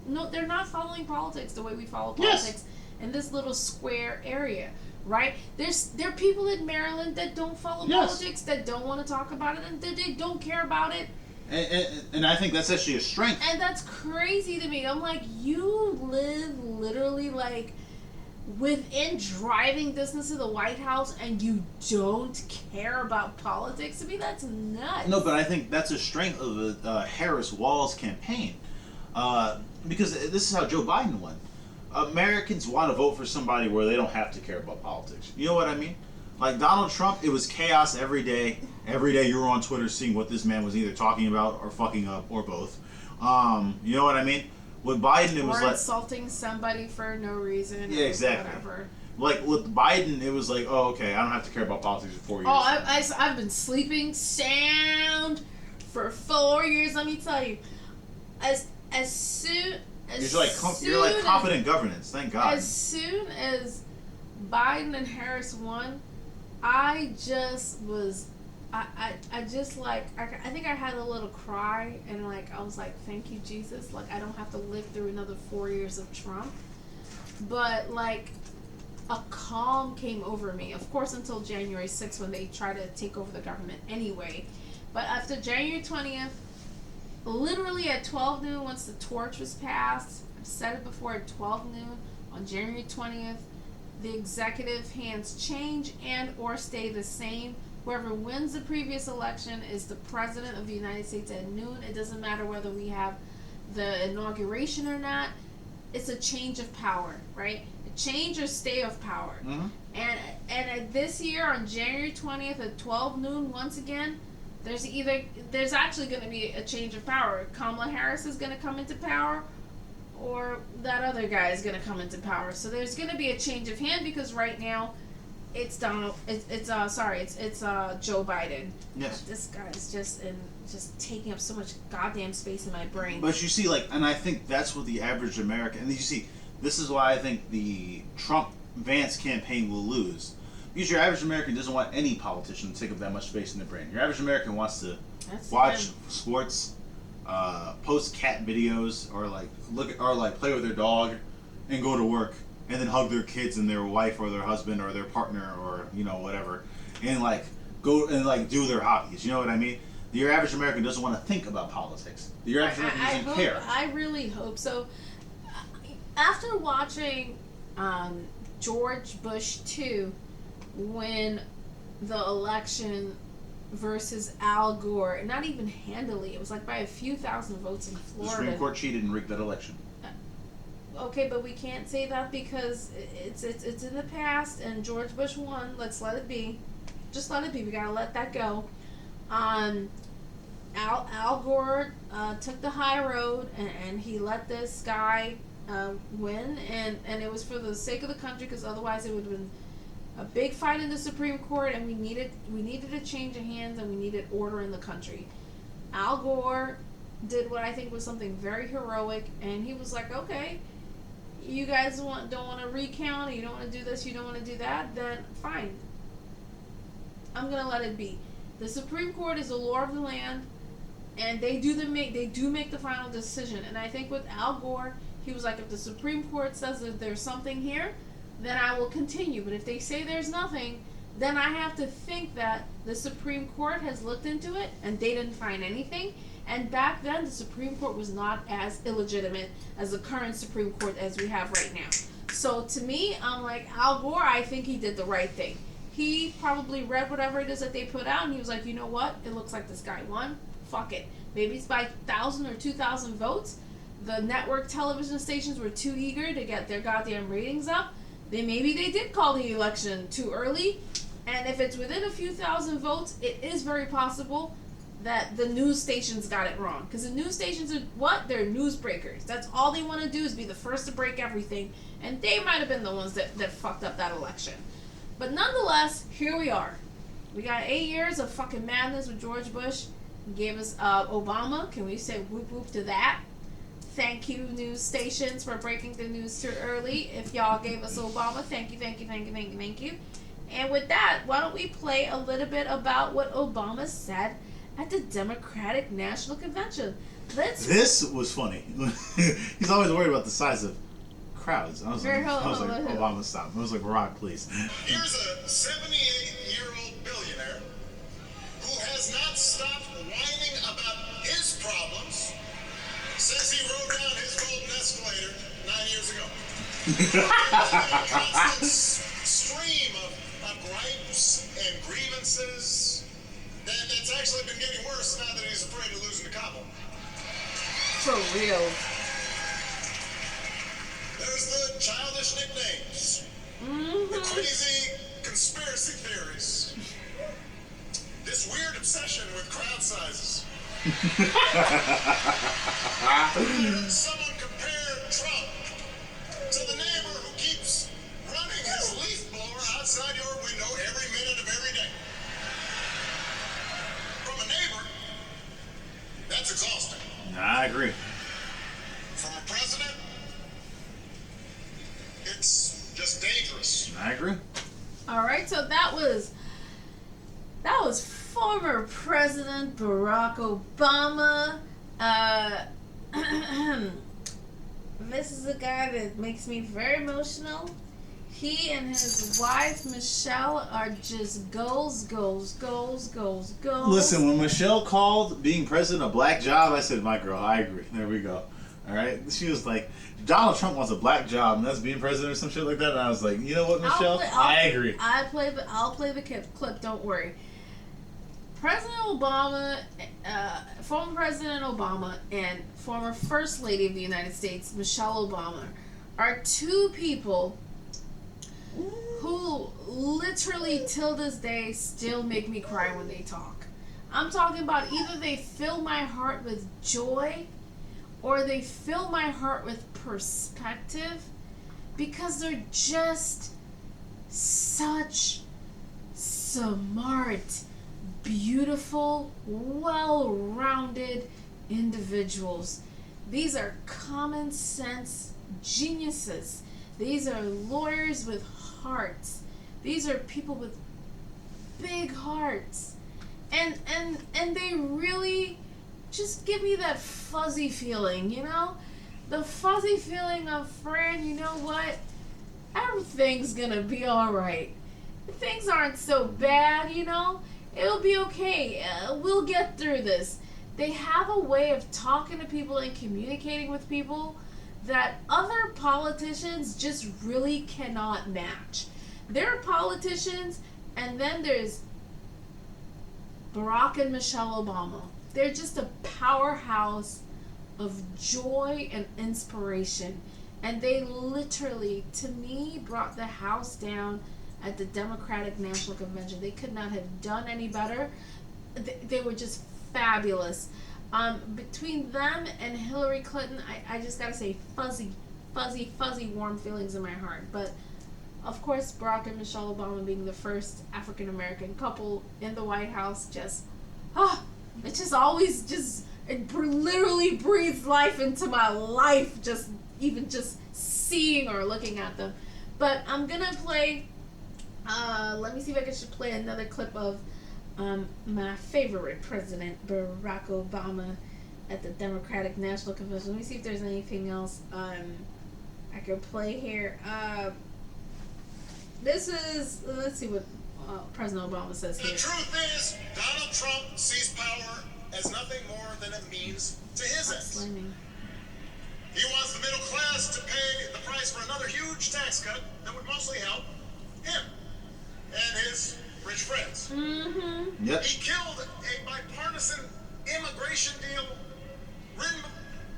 no, they're not following politics the way we follow politics in this little square area, right? There are people in Maryland that don't follow politics, that don't want to talk about it, and that they don't care about it. And I think that's actually a strength. And that's crazy to me. I'm like, you live literally like within driving distance of the White House and you don't care about politics? To me, that's nuts. No, but I think that's a strength of the Harris-Walz campaign. Because this is how Joe Biden won. Americans want to vote for somebody where they don't have to care about politics. You know what I mean? Like Donald Trump, it was chaos every day. Every day you were on Twitter seeing what this man was either talking about or fucking up or both. You know what I mean? With Biden, it was like insulting somebody for no reason. Yeah, exactly. Whatever. Like with Biden, it was like, oh, okay, I don't have to care about politics for 4 years. Oh, I've been sleeping sound for 4 years. Let me tell you, you're like confident governance. Thank God. As soon as Biden and Harris won, I just was. I think I had a little cry and I was like, thank you, Jesus. Like, I don't have to live through another 4 years of Trump. But a calm came over me. Of course, until January 6th when they tried to take over the government anyway. But after January 20th, literally at 12 noon, once the torch was passed, I've said it before, at 12 noon on January 20th, the executive hands change and or stay the same. Whoever wins the previous election is the president of the United States at noon. It doesn't matter whether we have the inauguration or not. It's a change of power, right? A change or stay of power. Mm-hmm. And this year on January 20th at 12 noon, once again, there's actually going to be a change of power. Kamala Harris is going to come into power, or that other guy is going to come into power. So there's going to be a change of hand because right now It's Donald. It's Joe Biden. Yes. This guy is just taking up so much goddamn space in my brain. But you see, like, and I think that's what the average American. And you see, this is why I think the Trump Vance campaign will lose, because your average American doesn't want any politician to take up that much space in their brain. Your average American wants to watch sports, post cat videos, or like play with their dog, and go to work, and then hug their kids and their wife or their husband or their partner or whatever, and like go and like do their hobbies. You know what I mean? Your average American doesn't want to think about politics. Your average American doesn't care. I really hope so. After watching George Bush 2 win the election versus Al Gore, not even handily, it was like by a few thousand votes in Florida. The Supreme Court cheated and rigged that election. Okay, but we can't say that because it's in the past and George Bush won. Let's let it be. Just let it be. We gotta let that go. Al Gore took the high road and he let this guy win, and it was for the sake of the country, because otherwise it would have been a big fight in the Supreme Court, and we needed a change of hands, and we needed order in the country. Al Gore did what I think was something very heroic, and he was like, okay, you guys don't want to recount, or you don't want to do this, you don't want to do that, then fine. I'm gonna let it be. The Supreme Court is the law of the land, and they do make the final decision. And I think with Al Gore, he was like, if the Supreme Court says that there's something here, then I will continue. But if they say there's nothing, then I have to think that the Supreme Court has looked into it and they didn't find anything. And back then, the Supreme Court was not as illegitimate as the current Supreme Court as we have right now. So to me, I'm like, Al Gore, I think he did the right thing. He probably read whatever it is that they put out, and he was like, you know what? It looks like this guy won. Fuck it. Maybe it's by 1,000 or 2,000 votes. The network television stations were too eager to get their goddamn ratings up. Maybe they did call the election too early. And if it's within a few thousand votes, it is very possible that the news stations got it wrong. Because the news stations are what? They're newsbreakers. That's all they want to do, is be the first to break everything. And they might have been the ones that fucked up that election. But nonetheless, here we are. We got 8 years of fucking madness with George Bush. He gave us Obama. Can we say whoop whoop to that? Thank you, news stations, for breaking the news too early. If y'all gave us Obama, thank you, thank you, thank you, thank you, thank you. And with that, why don't we play a little bit about what Obama said at the Democratic National Convention. This was funny. He's always worried about the size of crowds. I was like, Obama, stop. I was like, Barack, please. Here's a 78-year-old billionaire who has not stopped whining about his problems since he rode down his golden escalator 9 years ago. A constant stream of gripes and grievances that's actually been getting worse now that he's afraid of losing to Kabul. For real. There's the childish nicknames, the crazy conspiracy theories, this weird obsession with crowd sizes. Someone compare Trump to the neighbor who keeps running his leaf blower outside your window every minute of every day. From a neighbor, that's exhausting. I agree. From a president, it's just dangerous. I agree. All right, so that was former President Barack Obama. This is a guy that makes me very emotional. He and his wife Michelle are just goals. Listen, when Michelle called being president a black job, I said, my girl, I agree. There we go. All right. She was like, Donald Trump wants a black job, and that's being president or some shit like that. And I was like, you know what, Michelle? I agree. I'll play the clip. Don't worry. President Obama, former President Obama, and former First Lady of the United States, Michelle Obama, are two people who literally till this day still make me cry when they talk. I'm talking about either they fill my heart with joy or they fill my heart with perspective, because they're just such smart, beautiful, well-rounded individuals. These are common sense geniuses. These are lawyers with hearts. These are people with big hearts. And they really just give me that fuzzy feeling, you know? The fuzzy feeling of, friend, you know what? Everything's gonna be alright. Things aren't so bad, you know? It'll be okay. We'll get through this. They have a way of talking to people and communicating with people that other politicians just really cannot match. There are politicians, and then there's Barack and Michelle Obama. They're just a powerhouse of joy and inspiration. And they literally, to me, brought the house down at the Democratic National Convention. They could not have done any better. They were just fabulous. Between them and Hillary Clinton, I just gotta say fuzzy, warm feelings in my heart. But of course, Barack and Michelle Obama being the first African American couple in the White House, it just always it literally breathes life into my life, just seeing or looking at them. But I'm gonna play, let me see if I should play another clip of my favorite president, Barack Obama, at the Democratic National Convention. Let me see if there's anything else I could play here. This is, let's see what President Obama says here. The truth is, Donald Trump sees power as nothing more than a means to his ends. He wants the middle class to pay the price for another huge tax cut that would mostly help him and his rich friends. Mm-hmm. Yep. He killed a bipartisan immigration deal written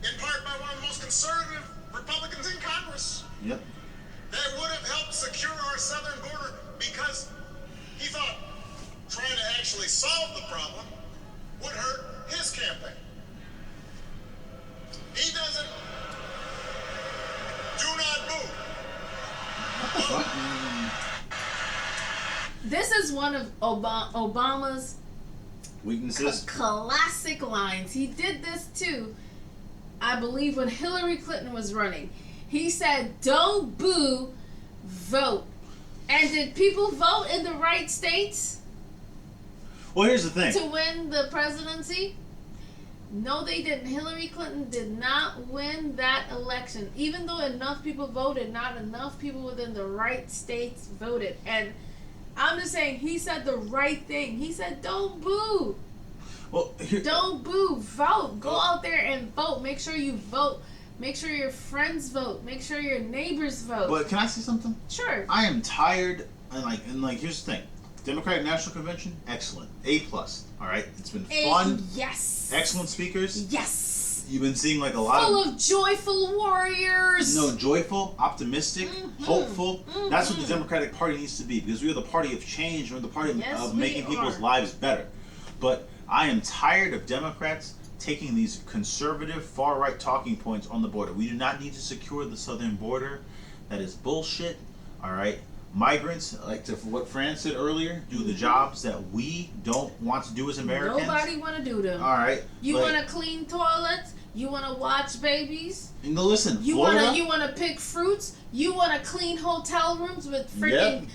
in part by one of the most conservative Republicans in Congress. Yep. That would have helped secure our southern border because he thought trying to actually solve the problem would hurt his campaign. He doesn't. Do not move. This is one of Obama's Weaknesses. Classic lines. He did this too, I believe, when Hillary Clinton was running. He said, "Don't boo, vote." And did people vote in the right states Well, here's the thing. to win the presidency? No, they didn't. Hillary Clinton did not win that election. Even though enough people voted, not enough people within the right states voted. And I'm just saying, he said the right thing. He said, don't boo. Well, Don't boo. Vote. Go out there and vote. Make sure you vote. Make sure your friends vote. Make sure your neighbors vote. But can I say something? Sure. I am tired, and here's the thing. Democratic National Convention, excellent. A+. All right? It's been fun. Yes. Excellent speakers. Yes. You've been seeing like a lot Full of joyful warriors. No, joyful, optimistic, hopeful. That's what the Democratic Party needs to be, because we are the party of change. We're the party of making people's lives better. But I am tired of Democrats taking these conservative, far-right talking points on the border. We do not need to secure the southern border. That is bullshit. All right? Migrants, like to what Fran said earlier, do the jobs that we don't want to do as Americans. Nobody want to do them. All right. You want to clean toilets? You want to watch babies? No, listen. You Florida, want to pick fruits? You want to clean hotel rooms with freaking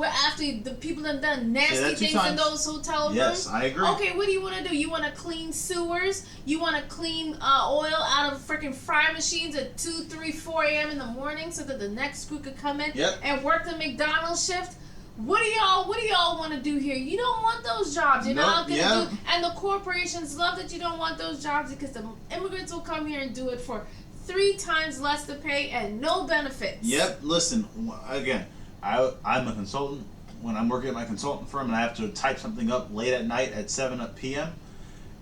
after the people have done nasty things in those hotel rooms? Yes, I agree. Okay, what do you want to do? You want to clean sewers? You want to clean oil out of freaking fry machines at 2, 3, 4 a.m. in the morning so that the next crew could come in and work the McDonald's shift? What do y'all want to do here? You don't want those jobs. You're not gonna do. And the corporations love that you don't want those jobs because the immigrants will come here and do it for 3 times less to pay and no benefits. Yep. Listen, again, I'm a consultant. When I'm working at my consultant firm and I have to type something up late at night at 7 p.m.,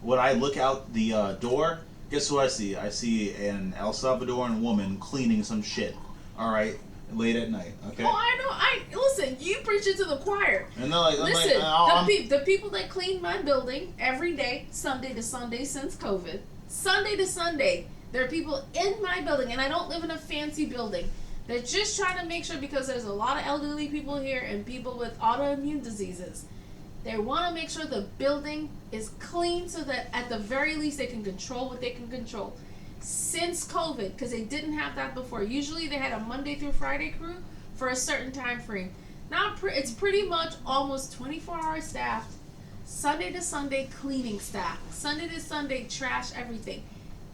when I look out the door, guess what I see? I see an El Salvadoran woman cleaning some shit. All right. Late at night, okay? Oh, I know. Listen, you preach it to the choir. And they're like, listen, the people that clean my building every day, Sunday to Sunday since COVID, Sunday to Sunday, there are people in my building, and I don't live in a fancy building. They're just trying to make sure, because there's a lot of elderly people here and people with autoimmune diseases. They want to make sure the building is clean so that at the very least they can control what they can control. Since COVID, because they didn't have that before. Usually they had a Monday through Friday crew for a certain time frame. Now it's pretty much almost 24-hour staffed. Sunday to Sunday cleaning staff. Sunday to Sunday trash everything.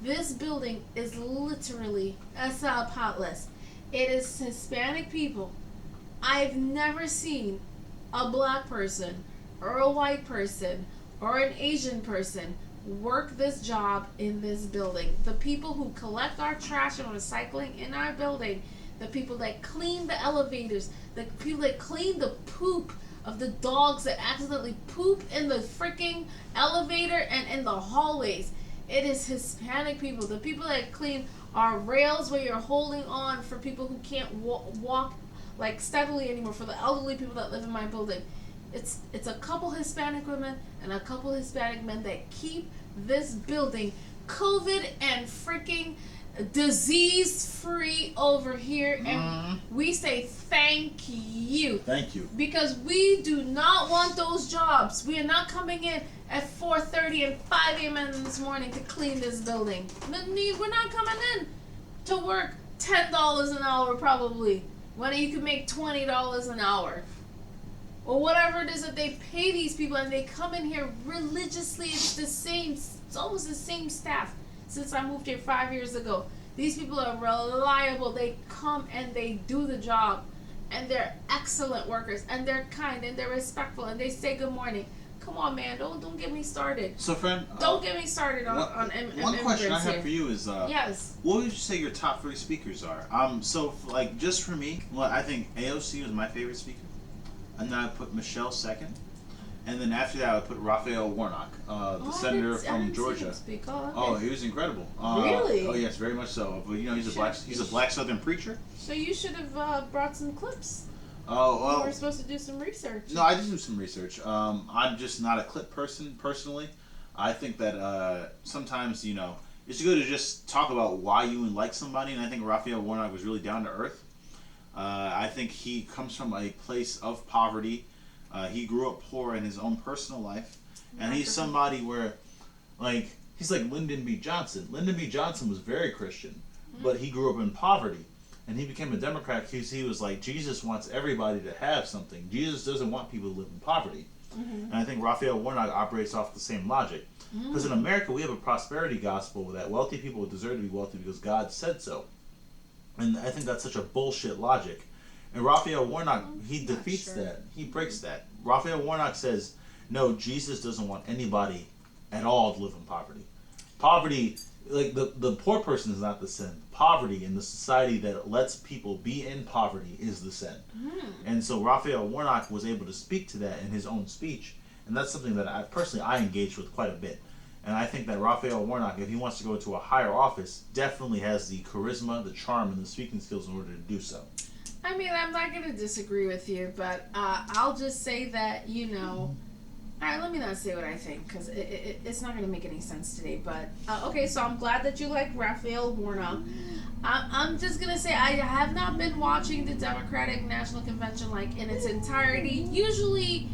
This building is literally a potless. It is Hispanic people. I've never seen a black person or a white person or an Asian person work this job in this building. The people who collect our trash and recycling in our building, the people that clean the elevators, the people that clean the poop of the dogs that accidentally poop in the freaking elevator and in the hallways. It is Hispanic people. The people that clean our rails where you're holding on for people who can't walk like steadily anymore, for the elderly people that live in my building. It's a couple Hispanic women and a couple Hispanic men that keep this building COVID and freaking disease free over here, and we say thank you. Thank you. Because we do not want those jobs. We are not coming in at 4:30 and 5 a.m. in this morning to clean this building. We're not coming in to work $10 an hour probably, when you can make $20 an hour. Or whatever it is that they pay these people, and they come in here religiously. It's almost the same staff since I moved here 5 years ago. These people are reliable. They come and they do the job, and they're excellent workers, and they're kind, and they're respectful, and they say good morning. Come on, man, don't get me started. So, friend, Don't get me started on one question I have here. for you is, yes. What would you say your top 3 speakers are? So like just for me, well, I think AOC was my favorite speaker, and then I put Michelle second. And then after that, I would put Raphael Warnock, the senator from Georgia. Oh, he was incredible. Really? Oh, yes, very much so. But you know, he's a black Southern preacher. So you should have brought some clips. Oh, well. You were supposed to do some research. No, I did do some research. I'm just not a clip person personally. I think that sometimes, you know, it's good to just talk about why you like somebody, and I think Raphael Warnock was really down to earth. I think he comes from a place of poverty. He grew up poor in his own personal life, and he's somebody where, like, he's like Lyndon B. Johnson. Lyndon B. Johnson was very Christian, but he grew up in poverty, and he became a Democrat because he was like, Jesus wants everybody to have something. Jesus doesn't want people to live in poverty. And I think Raphael Warnock operates off the same logic. Because in America, we have a prosperity gospel that wealthy people deserve to be wealthy because God said so. And I think that's such a bullshit logic. And Raphael Warnock, he defeats that. He breaks that. Raphael Warnock says, no, Jesus doesn't want anybody at all to live in poverty. Poverty, like the poor person is not the sin. Poverty in the society that lets people be in poverty is the sin. And so Raphael Warnock was able to speak to that in his own speech. And that's something that I personally engage with quite a bit. And I think that Raphael Warnock, if he wants to go to a higher office, definitely has the charisma, the charm, and the speaking skills in order to do so. I mean, I'm not going to disagree with you, but I'll just say that, you know... Alright, let me not say what I think, because it's not going to make any sense today, but... okay, so I'm glad that you like Raphael Warnock. I'm just going to say I have not been watching the Democratic National Convention, like, in its entirety. Usually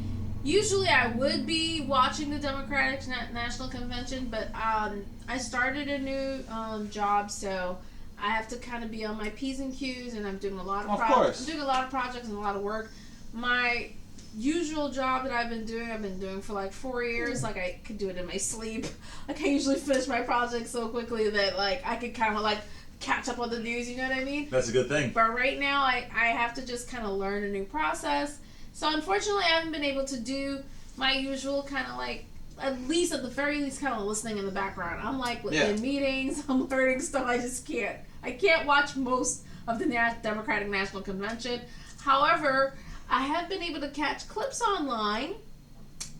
I would be watching the Democratic National Convention, but I started a new job, so... I have to kind of be on my P's and Q's, and I'm doing a lot of projects. I'm doing a lot of projects and a lot of work. My usual job that I've been doing for like 4 years. Like, I could do it in my sleep. Like, I usually finish my projects so quickly that like I could kind of like catch up on the news. You know what I mean? That's a good thing. But right now, I have to just kind of learn a new process. So unfortunately, I haven't been able to do my usual kind of like. At the very least, kind of listening in the background. I'm like in meetings, I'm learning stuff. I just can't. I can't watch most of the Democratic National Convention. However, I have been able to catch clips online,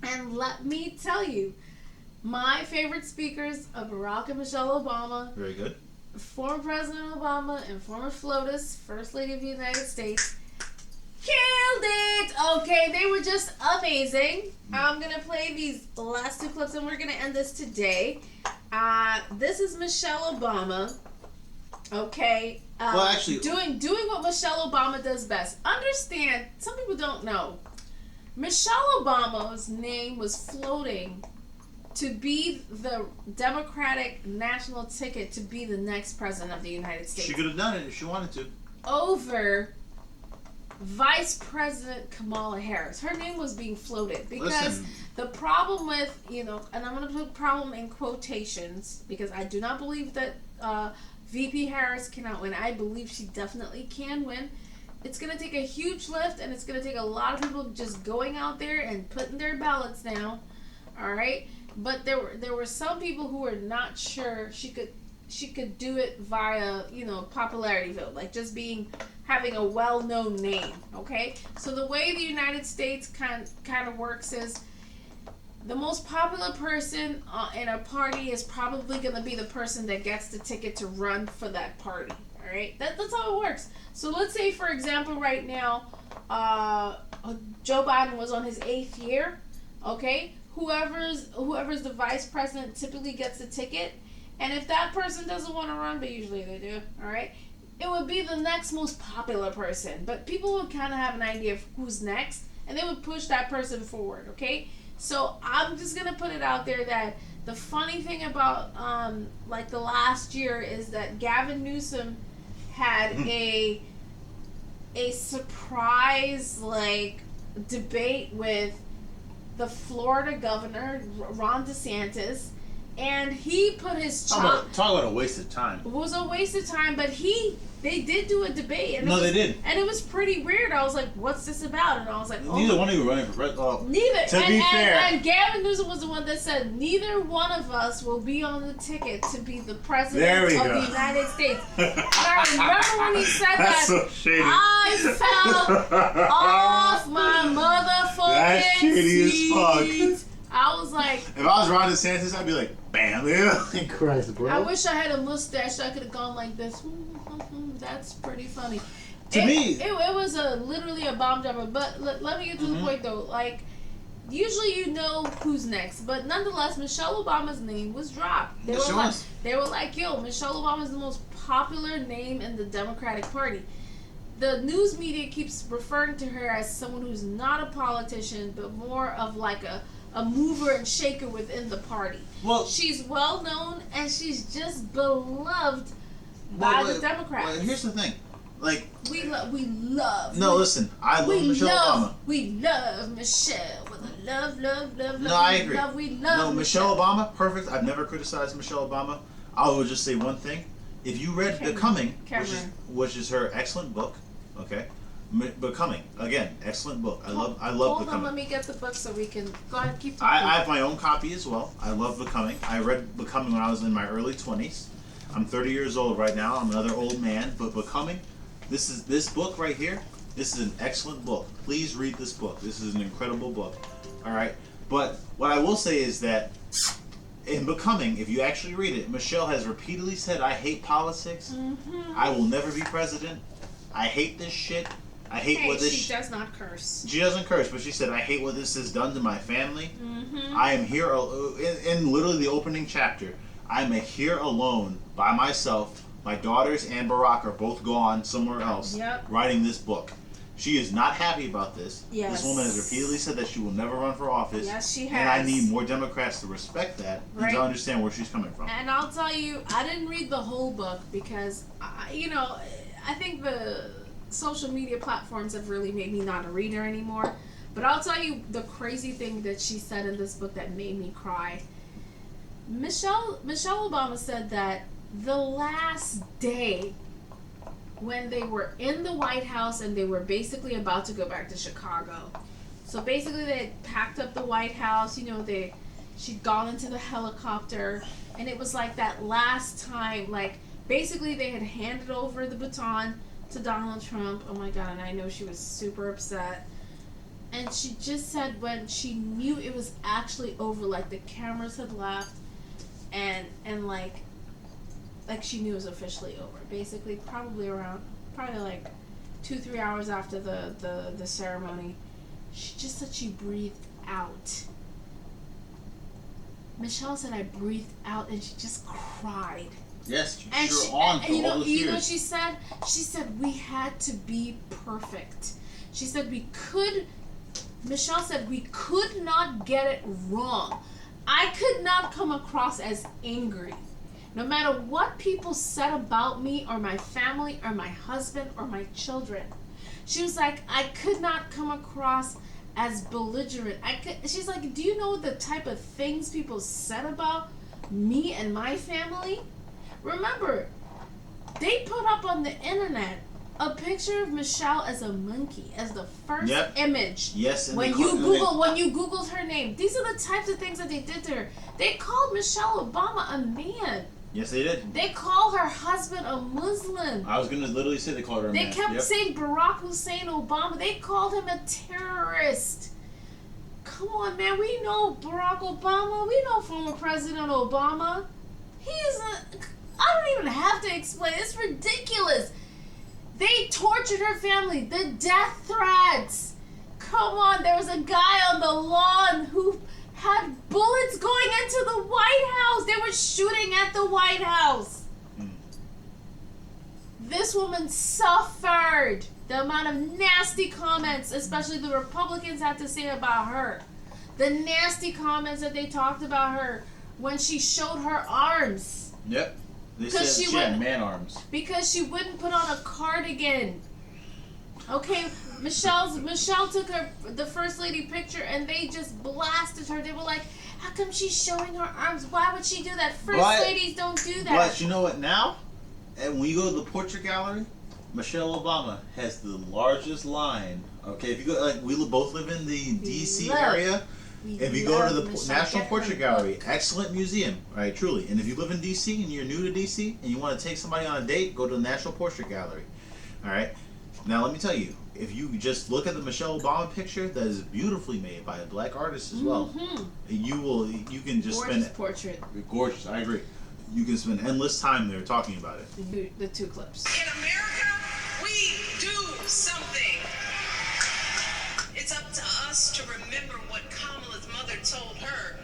and let me tell you, my favorite speakers are Barack and Michelle Obama. Very good. Former President Obama and former FLOTUS, First Lady of the United States. Killed it! Okay, they were just amazing. I'm going to play these last 2 clips and we're going to end this today. This is Michelle Obama. Okay, Well, actually, doing what Michelle Obama does best. Understand, some people don't know. Michelle Obama's name was floating to be the Democratic national ticket to be the next president of the United States. she could have done it if she wanted to. Over Vice President Kamala Harris. Her name was being floated because Listen. the problem with, and I'm going to put problem in quotations because I do not believe that VP Harris cannot win. I believe she definitely can win. It's going to take a huge lift, and it's going to take a lot of people just going out there and putting their ballots down. All right? But there were some people who were not sure she could do it via, popularity vote, like just having a well-known name, okay? So the way the United States kind of works is the most popular person in a party is probably going to be the person that gets the ticket to run for that party, all right? That's how it works. So let's say, for example, right now, Joe Biden was on his 8th year, okay? Whoever's the vice president typically gets the ticket, and if that person doesn't want to run, but usually they do, all right, it would be the next most popular person. But people would kind of have an idea of who's next, and they would push that person forward, okay? So I'm just going to put it out there that the funny thing about, like the last year is that Gavin Newsom had a surprise, like, debate with the Florida governor, Ron DeSantis, and he put his Talk about a waste of time. It was a waste of time, but they did do a debate. And They did. And it was pretty weird. I was like, what's this about? And I was like, oh. Neither one of you were running for president. Neither. To be fair. And Gavin Newsom was the one that said, neither one of us will be on the ticket to be the president of the United States. And I remember when he said That's that, so shady. I fell off my motherfucking That's shady seat. as fuck. I was like, If I was Ron DeSantis, I'd be like, bam, Christ, bro. I wish I had a mustache so I could have gone like this. That's pretty funny. To me, it was literally a bomb dropper. But let me get to the point though. Like, usually you know who's next, but nonetheless, Michelle Obama's name was dropped. They were like, yo, Michelle Obama is the most popular name in the Democratic Party. The news media keeps referring to her as someone who's not a politician, but more of like a mover and shaker within the party. Well, she's well known and she's just beloved by the Democrats. Well, here's the thing, like we love. No, listen, I love Michelle Obama. We love Michelle with a love. No, I agree. We love. No, Michelle Obama, perfect. I've never criticized Michelle Obama. I will just say one thing: if you read Becoming, which is her excellent book, okay. Becoming, again, excellent book. I love Becoming. Hold on, let me get the book so we can go ahead and keep talking. I have my own copy as well. I love Becoming. I read Becoming when I was in my early 20s. I'm 30 years old right now. I'm another old man. But Becoming, this book right here, this is an excellent book. Please read this book. This is an incredible book. All right? But what I will say is that in Becoming, if you actually read it, Michelle has repeatedly said, I hate politics. Mm-hmm. I will never be president. I hate this shit. I hate what this. She does not curse. She doesn't curse, but she said, "I hate what this has done to my family. Mm-hmm. I am here in literally the opening chapter. I'm here alone by myself. My daughters and Barack are both gone somewhere else. Yep. Writing this book. She is not happy about this. Yes. This woman has repeatedly said that she will never run for office. Yes, she has. And I need more Democrats to respect that and to understand where she's coming from. And I'll tell you, I didn't read the whole book because, I think the social media platforms have really made me not a reader anymore. But I'll tell you the crazy thing that she said in this book that made me cry. Michelle Obama said that the last day when they were in the White House and they were basically about to go back to Chicago. So basically they had packed up the White House, she'd gone into the helicopter, and it was like that last time, like basically they had handed over the baton to Donald Trump. Oh my God, and I know she was super upset. And she just said when she knew it was actually over, like the cameras had left, and like she knew it was officially over. Basically, probably like 2-3 hours after the ceremony, she just said she breathed out. Michelle said, I breathed out, and she just cried. Yes, And you're she, on and for you all know, those you know what years. she said? She said we had to be perfect. She said Michelle said we could not get it wrong. I could not come across as angry. No matter what people said about me or my family or my husband or my children. She was like, I could not come across as belligerent. She's like, do you know the type of things people said about me and my family? Remember, they put up on the internet a picture of Michelle as a monkey, as the first image. Yes, and when you Googled her name, these are the types of things that they did to her. They called Michelle Obama a man. Yes, they did. They call her husband a Muslim. I was gonna literally say they called her a man. They kept saying Barack Hussein Obama. They called him a terrorist. Come on, man. We know Barack Obama. We know former President Obama. I don't even have to explain. It's ridiculous. They tortured her family. The death threats. Come on. There was a guy on the lawn who had bullets going into the White House. They were shooting at the White House. This woman suffered the amount of nasty comments, especially the Republicans had to say about her. The nasty comments that they talked about her when she showed her arms. Yep. They said she had man arms. Because she wouldn't put on a cardigan. Okay, Michelle took the First Lady picture and they just blasted her. They were like, how come she's showing her arms? Why would she do that? First ladies don't do that. But you know what now? And when you go to the portrait gallery, Michelle Obama has the largest line. Okay, if you go, like we both live in the DC area. If you go to the National Portrait Gallery, excellent museum, right? Truly. And if you live in DC and you're new to DC and you want to take somebody on a date, go to the National Portrait Gallery. All right. Now let me tell you, if you just look at the Michelle Obama picture, that is beautifully made by a black artist as well. You can just gorgeous portrait. Gorgeous, I agree. You can spend endless time there talking about it. The two clips. In America, we do something. It's up to us to remember what Kamala's mother told her.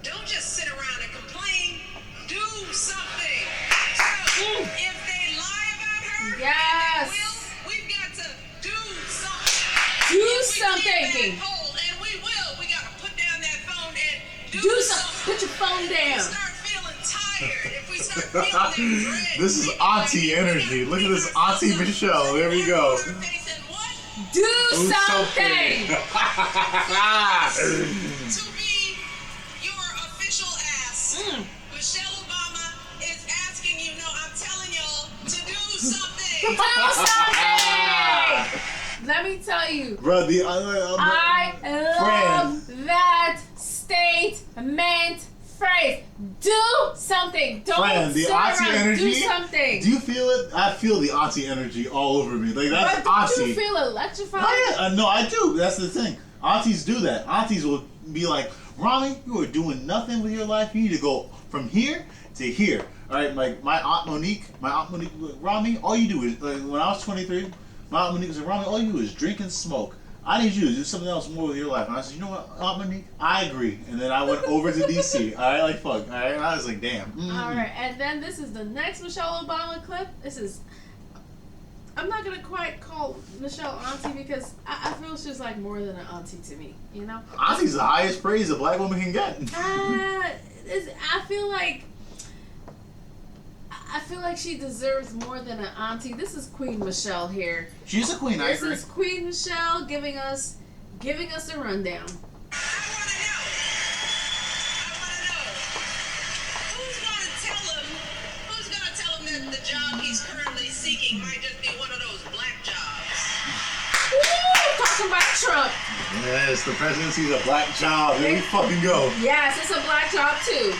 Don't just sit around and complain. Do something. So, if they lie about her, yes. we've got to do something. Do if something. And we will. We got to put down that phone and do Put something. your phone down. If we start feeling tired, if we start feeling that dread, This is auntie energy. Look at this auntie Michelle. There we go. Do something. To be your official ass, Michelle Obama is asking you. No, I'm telling y'all to do something. Do something. Let me tell you, Bro, I love that statement phrase. Do something. Don't Friend, the sit auntie around. energy. Do something. Do you feel it? I feel the auntie energy all over me. Like that's But don't auntie. you feel electrified? Oh, yeah. No, I do. That's the thing. Aunties do that. Aunties will be like, Rami, you are doing nothing with your life. You need to go from here to here. All right, like my aunt Monique, Rami, all you do is, like, when I was 23, my aunt Monique said, Rami, all you do is drink and smoke. I need you to do something else more with your life. And I said, you know what, Aunt Monique? I agree. And then I went over to DC. All right, like, fuck. All right, and I was like, damn. All right, and then this is the next Michelle Obama clip. This is, I'm not gonna quite call Michelle auntie because I feel she's like more than an auntie to me, you know. Auntie's the highest praise a black woman can get. I feel like she deserves more than an auntie. This is Queen Michelle here. She's a queen, I agree. This is Queen Michelle giving us a rundown. I want to know. Who's gonna tell him that the job he's currently seeking might just be one of those black jobs? Woo! Talking about Trump. Yes, the presidency's a black job. Here we fucking go. Yes, it's a black job too.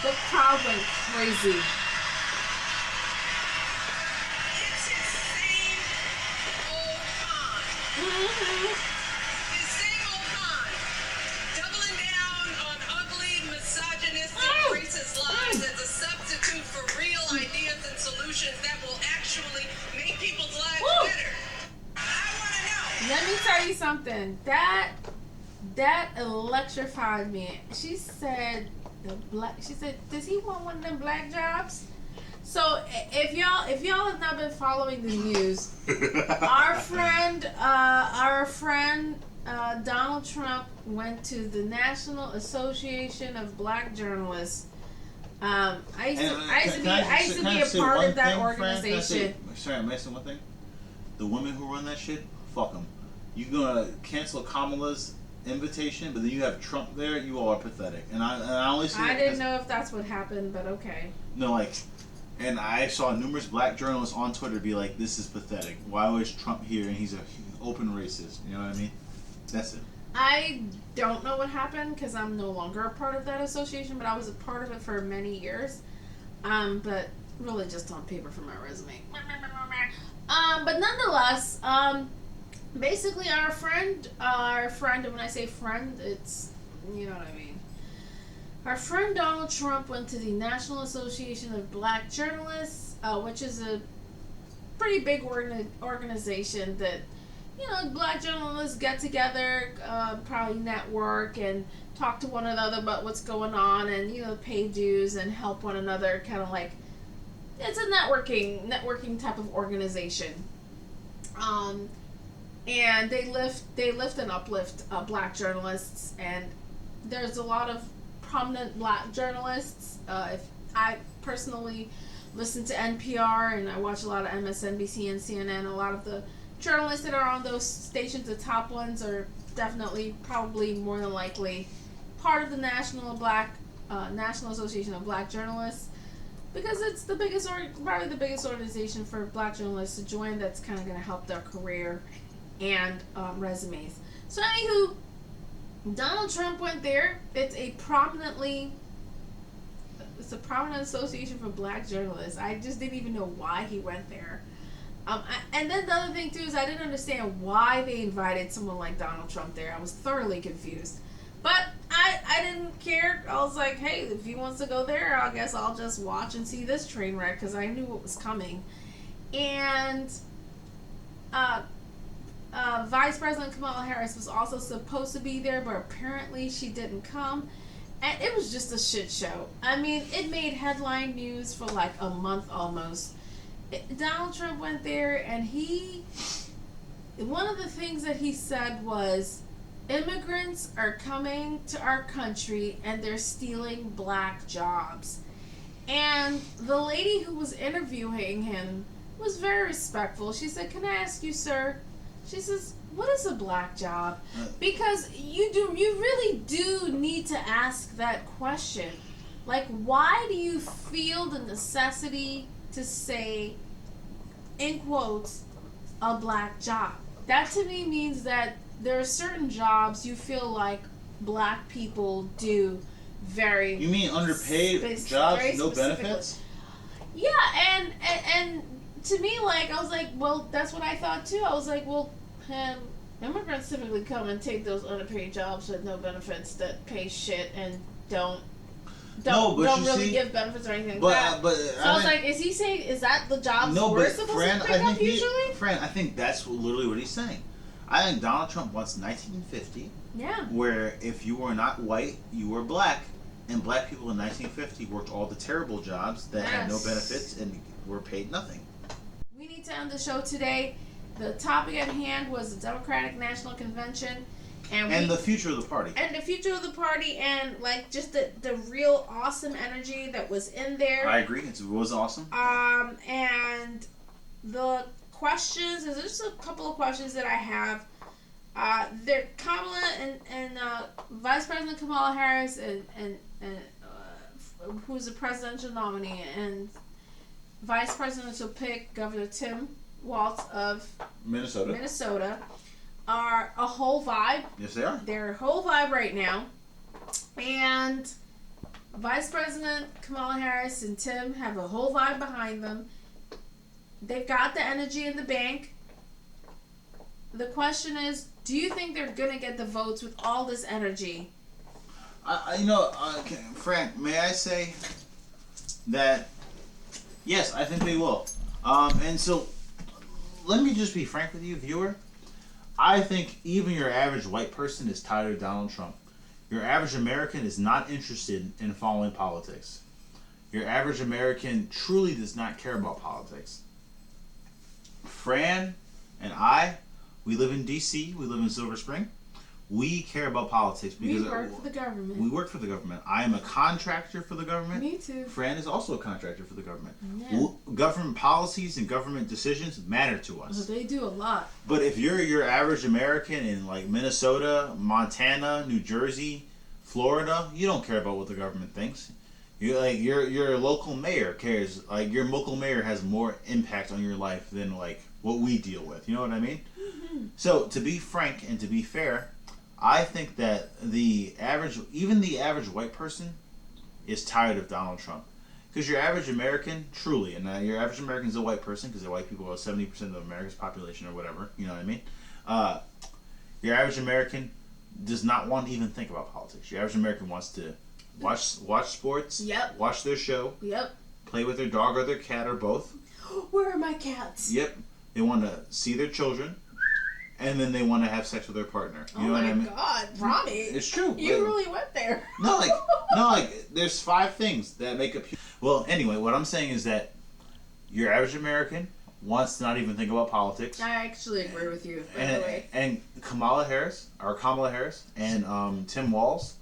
The crowd went crazy. It's his same old con. His same old con. Doubling down on ugly, misogynistic, racist lies as a substitute for real ideas and solutions that will actually make people's lives better. I want to know. Let me tell you something. That electrified me. She said the black. She said, "Does he want one of them black jobs?" So if y'all have not been following the news, our friend Donald Trump went to the National Association of Black Journalists. I used to be a part of that organization. Sorry, I'm missing one thing. The women who run that shit, fuck them. You gonna cancel Kamala's invitation, but then you have Trump there. You all are pathetic. And I only see. I didn't know if that's what happened, but okay. No, like, and I saw numerous black journalists on Twitter be like, "This is pathetic. Why was Trump here? And he's an open racist." You know what I mean? That's it. I don't know what happened because I'm no longer a part of that association, but I was a part of it for many years. But really just on paper for my resume. But nonetheless, basically our friend, and when I say friend, it's, you know what I mean. Our friend Donald Trump went to the National Association of Black Journalists, which is a pretty big organization that, you know, black journalists get together, probably network and talk to one another about what's going on, and, you know, pay dues and help one another, kind of like, it's a networking type of organization. And they lift and uplift black journalists, and there's a lot of prominent black journalists. If I personally listen to NPR and I watch a lot of MSNBC and CNN, a lot of the journalists that are on those stations, the top ones, are definitely, probably more than likely, part of the National Association of Black Journalists, because it's the biggest, probably the biggest organization for black journalists to join. That's kind of going to help their career and resumes. So anywho, Donald Trump went there. It's a prominent association for black journalists. I just didn't even know why he went there. And then the other thing too is I didn't understand why they invited someone like Donald Trump there. I was thoroughly confused. But I didn't care. I was like, hey, if he wants to go there, I guess I'll just watch and see this train wreck, because I knew what was coming. And Vice President Kamala Harris was also supposed to be there, but apparently she didn't come. And it was just a shit show. I mean, it made headline news for like a month almost. Donald Trump went there, and one of the things that he said was, immigrants are coming to our country and they're stealing black jobs. And the lady who was interviewing him was very respectful. She said, "Can I ask you, sir?" She says, "What is a black job?" Because you really do need to ask that question. Like, why do you feel the necessity to say, in quotes, a black job? That to me means that there are certain jobs you feel like black people do very... You mean underpaid jobs, no benefits? Yeah, and to me, like, I was like, well, that's what I thought too. I was like, well, immigrants typically come and take those underpaid jobs with no benefits that pay shit and don't really give benefits or anything like that. So I was like, is he saying, is that the jobs we're supposed to pick up usually? Fran, I think that's literally what he's saying. I think Donald Trump wants 1950, where if you were not white, you were black, and black people in 1950 worked all the terrible jobs that had no benefits and were paid nothing. We need to end the show today. The topic at hand was the Democratic National Convention. And the future of the party. And the future of the party, and like just the real awesome energy that was in there. I agree. It was awesome. And the questions, there's just a couple of questions that I have. Kamala and Vice President Kamala Harris and who's the presidential nominee, and Vice Presidential pick Governor Tim Walz of Minnesota are a whole vibe. Yes, they are. They're a whole vibe right now. And Vice President Kamala Harris and Tim have a whole vibe behind them. They've got the energy in the bank. The question is, do you think they're going to get the votes with all this energy? Frank, may I say that, yes, I think they will. And so, let me just be frank with you, viewer. I think even your average white person is tired of Donald Trump. Your average American is not interested in following politics. Your average American truly does not care about politics. Fran and I, we live in D.C., we live in Silver Spring. We care about politics because we work for the government. We work for the government. I am a contractor for the government. Me too. Fran is also a contractor for the government. Yeah. Government policies and government decisions matter to us. They do a lot. But if you're your average American in like Minnesota, Montana, New Jersey, Florida, you don't care about what the government thinks. You like your local mayor cares. Like your local mayor has more impact on your life than like what we deal with. You know what I mean? Mm-hmm. So to be frank and to be fair, I think that even the average white person is tired of Donald Trump. Because your average American, truly, and your average American is a white person, because the white people are 70% of America's population or whatever, you know what I mean? Your average American does not want to even think about politics. Your average American wants to watch sports, Yep. watch their show, Yep. play with their dog or their cat or both. Where are my cats? Yep. They want to see their children. And then they want to have sex with their partner. You know what I mean? Oh my God, Rami! It's true. You really went there. No, there's 5 things that make up. Well, anyway, what I'm saying is that your average American wants to not even think about politics. I actually agree with you. By the way, And Kamala Harris and Tim Walz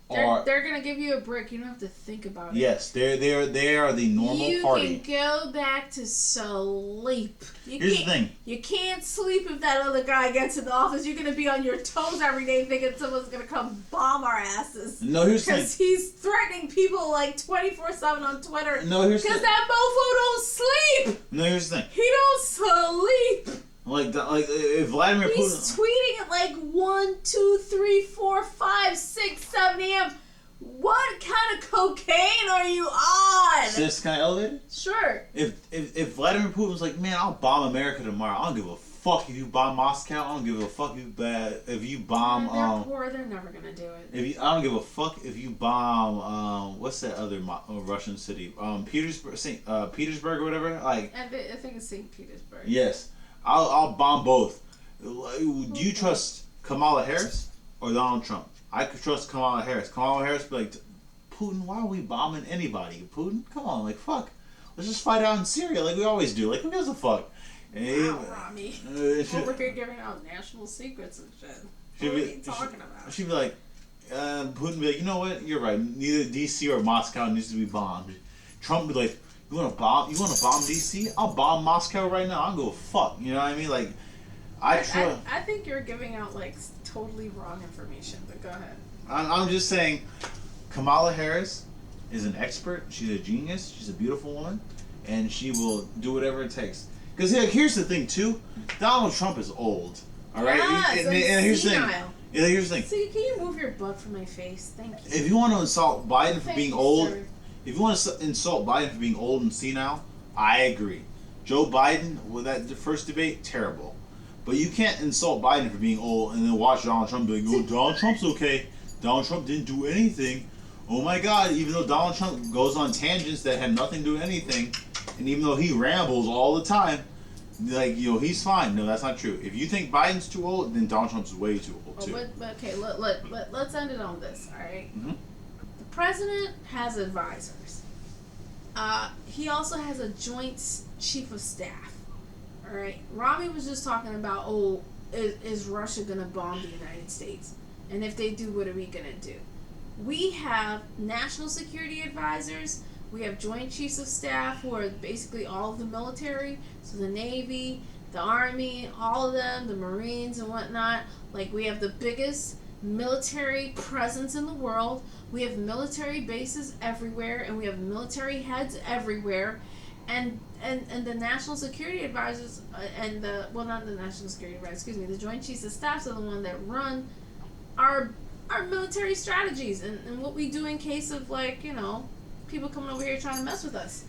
they're gonna give you a break. You don't have to think about it. Yes, they are the normal party. You can go back to sleep. Here's the thing. You can't sleep if that other guy gets in the office. You're gonna be on your toes every day thinking someone's gonna come bomb our asses. No, here's the thing. Because he's threatening people like 24/7 on Twitter. No, here's the thing. Because that mofo don't sleep. No, here's the thing. He don't sleep. Like if Vladimir He's Putin. tweeting at like 1, 2, 3, 4, 5, 6, 7 a.m. What kind of cocaine are you on? This kind of elevated? Sure. If Vladimir Putin was like, man, I'll bomb America tomorrow. I don't give a fuck if you bomb Moscow. I don't give a fuck if you bomb. They're poor. They're never gonna do it. I don't give a fuck if you bomb. What's that other Russian city? Petersburg or whatever. Like. I think it's St. Petersburg. Yes. I'll bomb both. Do you trust Kamala Harris or Donald Trump? I could trust Kamala Harris. Kamala Harris be like, Putin, why are we bombing anybody? Putin, come on, like fuck. Let's just fight out in Syria like we always do. Like who gives a fuck? Wow, Rami. Over here giving out national secrets and shit. What are you talking about? She'd be like, Putin be like, you know what? You're right. Neither DC or Moscow needs to be bombed. Trump be like, You want to bomb DC? I'll bomb Moscow right now. I don't give a fuck. You know what I mean? Like, I think you're giving out like totally wrong information. But go ahead. I'm just saying, Kamala Harris is an expert. She's a genius. She's a beautiful woman, and she will do whatever it takes. Because here's the thing too, Donald Trump is old. All right. Yeah, and here's the thing. Yeah, here's the thing. See, can you move your butt from my face? Thank you. If you want to insult Biden for being old. Sir. If you want to insult Biden for being old and senile, I agree. Joe Biden, with that first debate, terrible. But you can't insult Biden for being old and then watch Donald Trump be like, oh, Donald Trump's okay. Donald Trump didn't do anything. Oh my God, even though Donald Trump goes on tangents that have nothing to do with anything, and even though he rambles all the time, like, he's fine. No, that's not true. If you think Biden's too old, then Donald Trump's way too old, too. But okay, let's end it on this, all right? Mm-hmm. President has advisors. He also has a joint chief of staff. All right. Rami was just talking about, is Russia going to bomb the United States? And if they do, what are we going to do? We have national security advisors. We have joint chiefs of staff who are basically all of the military. So the Navy, the Army, all of them, the Marines and whatnot. Like, we have the biggest military presence in the world. We have military bases everywhere, and we have military heads everywhere, and the national security advisors not the national security advisors, the Joint Chiefs of Staff are the one that run our military strategies and what we do in case of people coming over here trying to mess with us.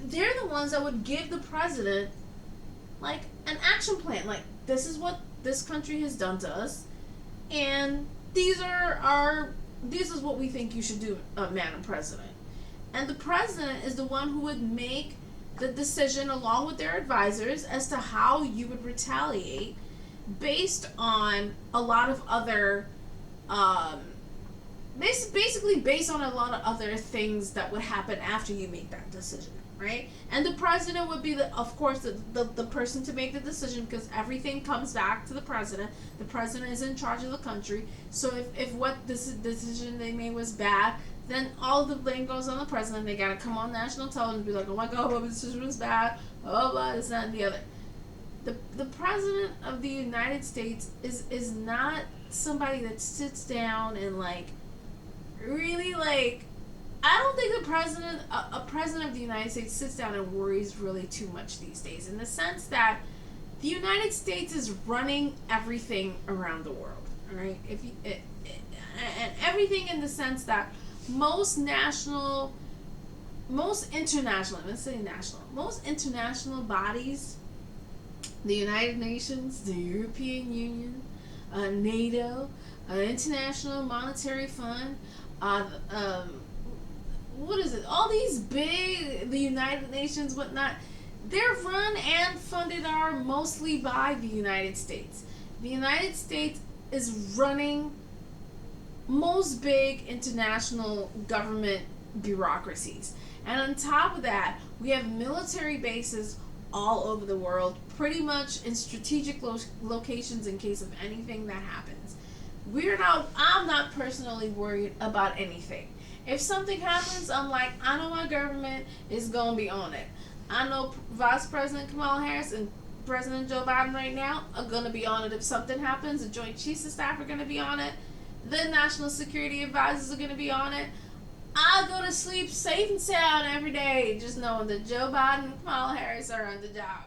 They're the ones that would give the president an action plan. Like, this is what this country has done to us. And this is what we think you should do, Madam President. And the president is the one who would make the decision along with their advisors as to how you would retaliate based on a lot of other basically based on a lot of other things that would happen after you make that decision, right? And the president would be of course the person to make the decision, because everything comes back to the president. The president is in charge of the country. So if what this decision they made was bad, then all the blame goes on the president. They gotta come on national television and be like, oh my god, what decision was bad, blah blah, this, that, and the other. The president of the United States is not somebody that sits down and like really like, I don't think a president of the United States sits down and worries really too much these days, in the sense that the United States is running everything around the world, all right? And everything in the sense that most international bodies, the United Nations, the European Union, NATO, International Monetary Fund, what is it? All these big, the United Nations, whatnot, they're run and funded are mostly by the United States. The United States is running most big international government bureaucracies. And on top of that, we have military bases all over the world, pretty much in strategic locations in case of anything that happens. I'm not personally worried about anything. If something happens, I'm like, I know my government is going to be on it. I know Vice President Kamala Harris and President Joe Biden right now are going to be on it. If something happens, the Joint Chiefs of Staff are going to be on it. The National Security Advisors are going to be on it. I go to sleep safe and sound every day, just knowing that Joe Biden and Kamala Harris are on the job.